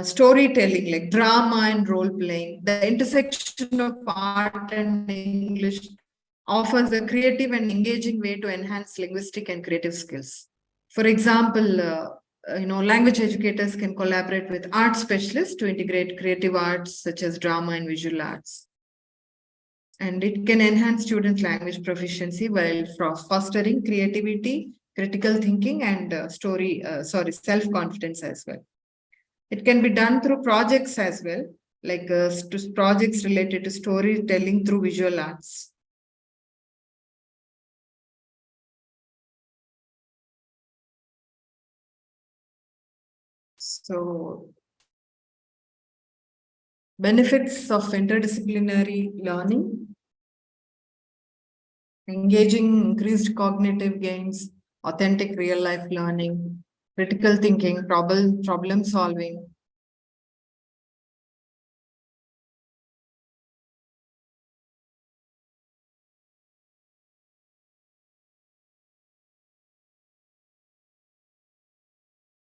Storytelling, like drama and role playing. The intersection of art and English offers a creative and engaging way to enhance linguistic and creative skills. For example, language educators can collaborate with art specialists to integrate creative arts such as drama and visual arts. And it can enhance student language proficiency while fostering creativity, critical thinking, and self-confidence as well. It can be done through projects as well, like projects related to storytelling through visual arts. So, benefits of interdisciplinary learning: engaging, increased cognitive gains, authentic real-life learning, critical thinking, problem solving.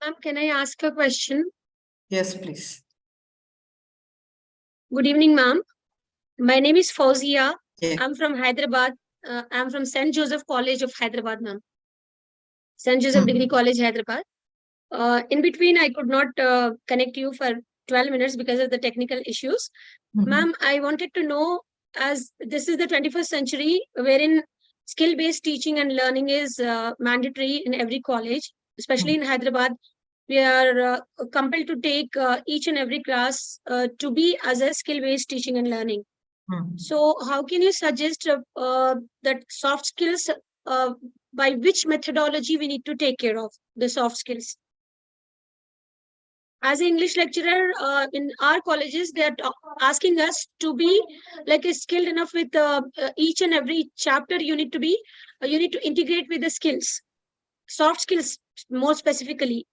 Ma'am, can I ask a question? Yes, please. Good evening, ma'am. My name is Fauzia. Yeah. I'm from Hyderabad. I'm from St. Joseph College of Hyderabad, ma'am. St. Joseph Degree College, Hyderabad. In between, I could not connect you for 12 minutes because of the technical issues. Ma'am, I wanted to know, as this is the 21st century, wherein skill-based teaching and learning is mandatory in every college, especially in Hyderabad. We are compelled to take each and every class to be as a skill-based teaching and learning. So how can you suggest that soft skills, by which methodology we need to take care of the soft skills? As an English lecturer in our colleges, they are asking us to be like skilled enough with each and every chapter. You need to integrate with the skills, soft skills more specifically.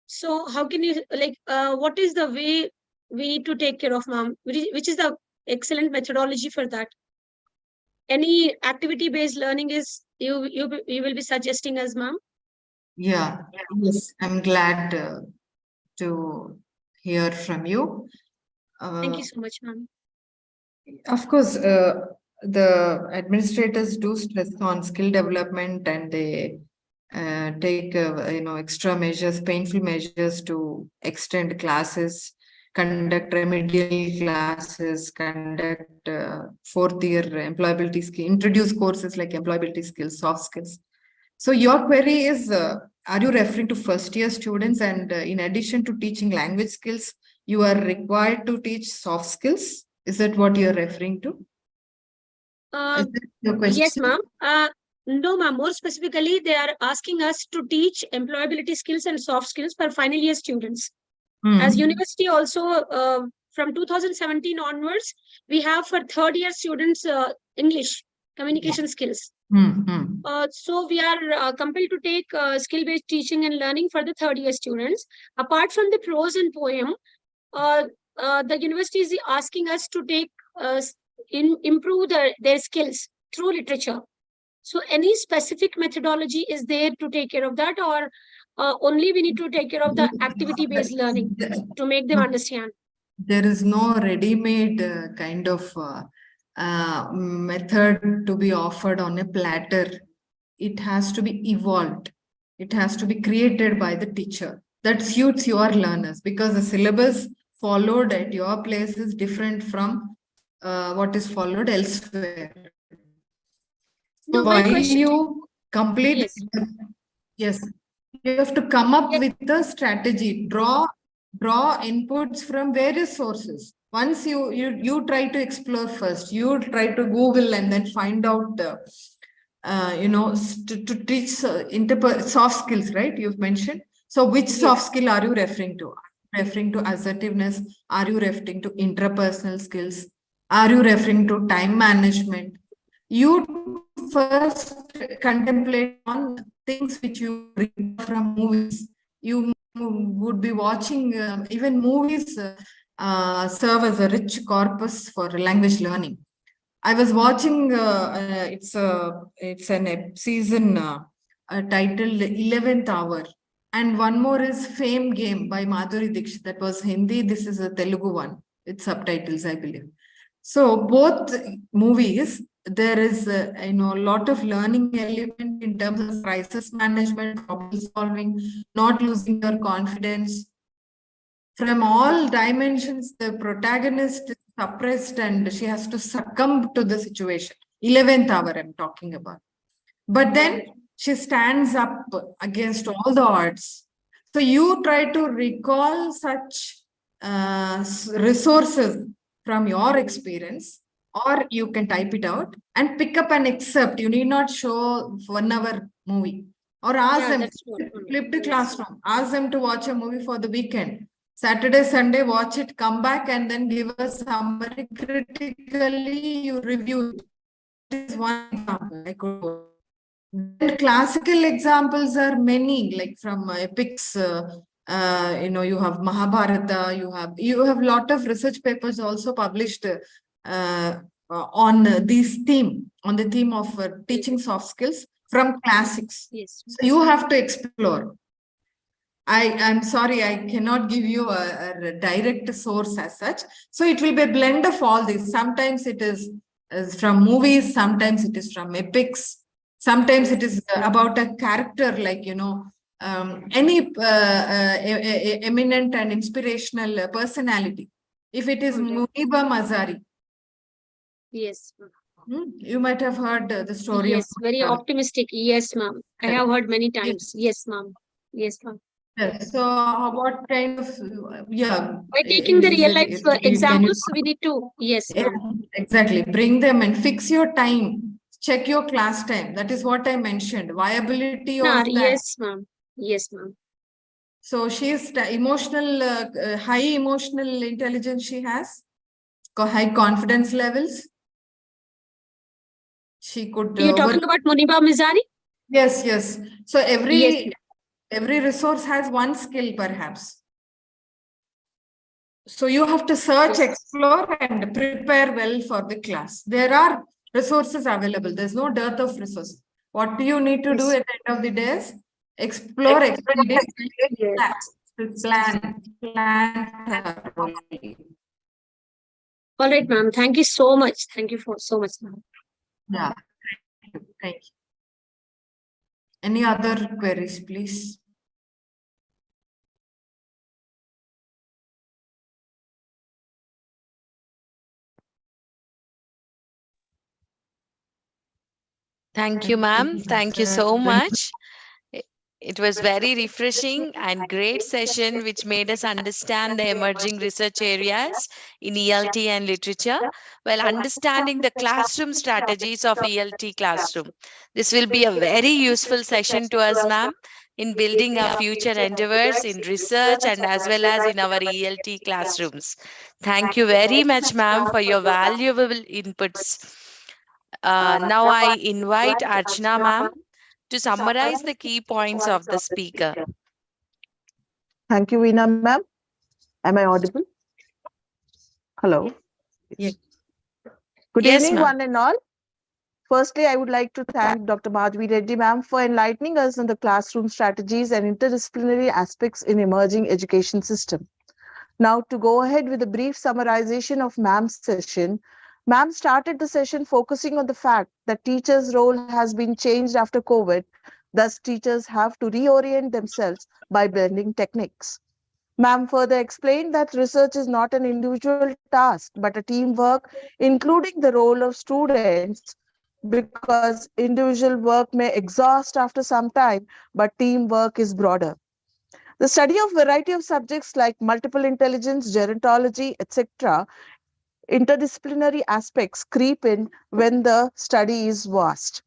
So how can you what is the way we need to take care of, ma'am? Which is the excellent methodology for that? Any activity-based learning is you will be suggesting us, ma'am? Yeah, yes, I'm glad to hear from you. Thank you so much, ma'am. Of course, the administrators do stress on skill development, and they take extra measures, painful measures to extend classes, conduct remedial classes, conduct fourth year employability skill, introduce courses like employability skills, soft skills. So your query is, are you referring to first year students? And in addition to teaching language skills, you are required to teach soft skills? Is that what you're referring to? Is that your question? Yes, ma'am. No, ma'am. More specifically, they are asking us to teach employability skills and soft skills for final year students. As university also, from 2017 onwards, we have for third year students English communication skills. So we are compelled to take skill-based teaching and learning for the third year students. Apart from the prose and poem, the university is asking us to take improve their skills through literature. So any specific methodology is there to take care of that, or only we need to take care of the activity-based learning to make them understand? There is no ready-made kind of method to be offered on a platter. It has to be evolved. It has to be created by the teacher that suits your learners, because the syllabus followed at your place is different from what is followed elsewhere. No, So my while question- you complete, Yes. you have to come up with a strategy, draw inputs from various sources. Once you try to explore first, you try to Google and then find out, to teach soft skills, right? You've mentioned. So which soft skill are you referring to? Are you referring to assertiveness? Are you referring to interpersonal skills? Are you referring to time management? You first contemplate on things which you read from movies. You would be watching, even movies serve as a rich corpus for language learning. I was watching, it's an season titled 11th Hour. And one more is Fame Game by Madhuri Dixit. That was Hindi. This is a Telugu one with subtitles, I believe. So both movies, there is a lot of learning element in terms of crisis management, problem solving, not losing your confidence. From all dimensions, the protagonist is suppressed and she has to succumb to the situation. 11th hour I'm talking about. But then she stands up against all the odds. So you try to recall such resources from your experience, or you can type it out and pick up an excerpt. You need not show 1 hour movie, or ask them, flip the classroom, ask them to watch a movie for the weekend. Saturday, Sunday, watch it, come back and then give us summary critically, you review it. This is one example I could. Then classical examples are many, like from epics, you have Mahabharata, you have lot of research papers also published on the theme of teaching soft skills from classics. Yes. So you have to explore. I'm sorry, I cannot give you a direct source as such. So it will be a blend of all these. Sometimes it is from movies, sometimes it is from epics, sometimes it is about a character, like, any eminent and inspirational personality. If it is Muniba Mazari. Yes. You might have heard the story. Yes, very optimistic. Yes, ma'am. I have heard many times. Yes, ma'am. Yes, ma'am. Yes. So what kind of, by taking the real life examples, we need to, yes, ma'am. Exactly, bring them and fix your time, check your class time. That is what I mentioned, viability of that. Yes, ma'am. Yes, ma'am. So she is emotional, high emotional intelligence she has, high confidence levels. She could. You're talking about Muniba Mizari? Yes. So every resource has one skill, perhaps. So you have to search, explore, and prepare well for the class. There are resources available. There's no dearth of resources. What do you need to do at the end of the day is explore, experience, plan thoroughly. All right, ma'am. Thank you so much. Thank you so much, ma'am. Yeah. Thank you. Any other queries, please? Thank you, ma'am. Thank you so much. It was very refreshing and great session which made us understand the emerging research areas in ELT and literature while understanding the classroom strategies of ELT classroom. This will be a very useful session to us, ma'am, in building our future endeavors in research and as well as in our ELT classrooms. Thank you very much, ma'am, for your valuable inputs. Now I invite Archana, ma'am, to summarize the key points of the speaker. Thank you, Veena ma'am. Am I audible? Hello. Yes. Good Yes, evening, ma'am. one and all. Firstly, I would like to thank Dr. Madhavi Reddy ma'am for enlightening us on the classroom strategies and interdisciplinary aspects in emerging education system. Now, to go ahead with a brief summarization of ma'am's session, ma'am started the session focusing on the fact that teachers' role has been changed after COVID. Thus, teachers have to reorient themselves by blending techniques. Ma'am further explained that research is not an individual task, but a teamwork, including the role of students, because individual work may exhaust after some time, but teamwork is broader. The study of variety of subjects like multiple intelligence, gerontology, etc., interdisciplinary aspects creep in when the study is vast.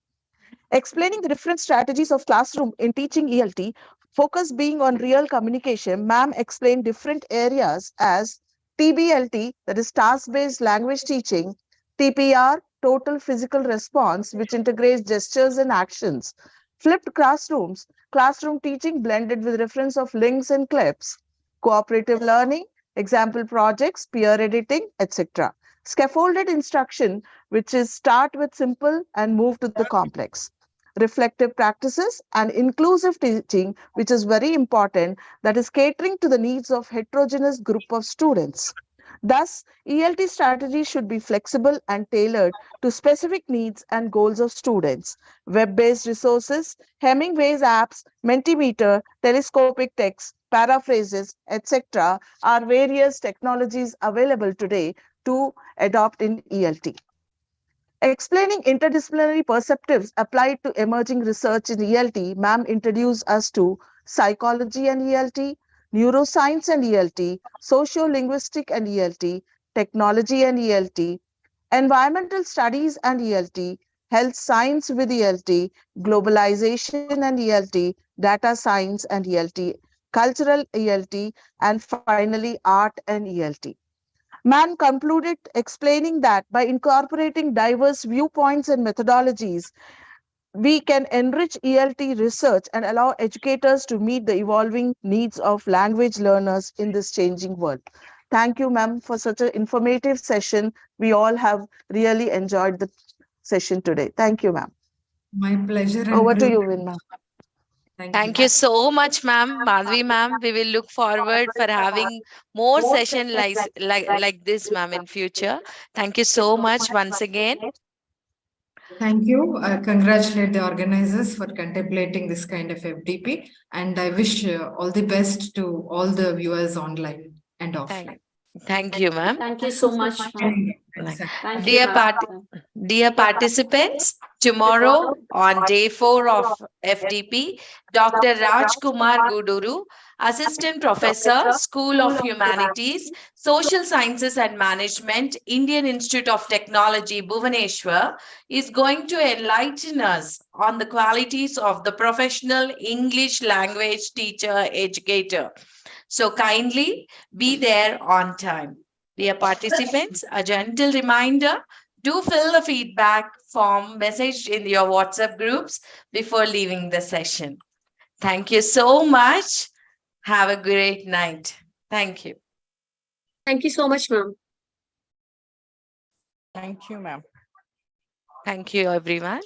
Explaining the different strategies of classroom in teaching ELT, focus being on real communication, ma'am explained different areas as TBLT, that is task-based language teaching, TPR, total physical response, which integrates gestures and actions, flipped classrooms, classroom teaching blended with reference of links and clips, cooperative learning, example projects, peer editing, etc. Scaffolded instruction, which is start with simple and move to the complex. Reflective practices and inclusive teaching, which is very important, that is catering to the needs of heterogeneous group of students. Thus, ELT strategy should be flexible and tailored to specific needs and goals of students. Web-based resources, Hemingway's apps, Mentimeter, telescopic text, paraphrases, etc. are various technologies available today to adopt in ELT. Explaining interdisciplinary perspectives applied to emerging research in ELT, ma'am introduced us to psychology and ELT, neuroscience and ELT, socio-linguistic and ELT, technology and ELT, environmental studies and ELT, health science with ELT, globalization and ELT, data science and ELT, cultural ELT, and finally art and ELT. Mann concluded explaining that by incorporating diverse viewpoints and methodologies, we can enrich ELT research and allow educators to meet the evolving needs of language learners in this changing world. Thank you, ma'am, for such an informative session. We all have really enjoyed the session today. Thank you, ma'am. My pleasure. And Over to you, privilege. Vin, ma'am. Thank you so much, ma'am. Madhvi, ma'am. We will look forward for having more session like this, ma'am, in future. Thank you so much once again. Thank you. I congratulate the organizers for contemplating this kind of FDP. And I wish all the best to all the viewers online and offline. Thank you, ma'am. Thank you so much, ma'am. Thank you, Dear, ma'am. dear participants, tomorrow on day 4 of FDP, Dr. Rajkumar Guduru, Assistant Professor, School of Humanities, Social Sciences and Management, Indian Institute of Technology, Bhubaneswar, is going to enlighten us on the qualities of the professional English language teacher educator. So kindly be there on time. Dear participants, a gentle reminder, do fill the feedback form messaged in your WhatsApp groups before leaving the session. Thank you so much. Have a great night. Thank you. Thank you so much, ma'am. Thank you, ma'am. Thank you, everyone.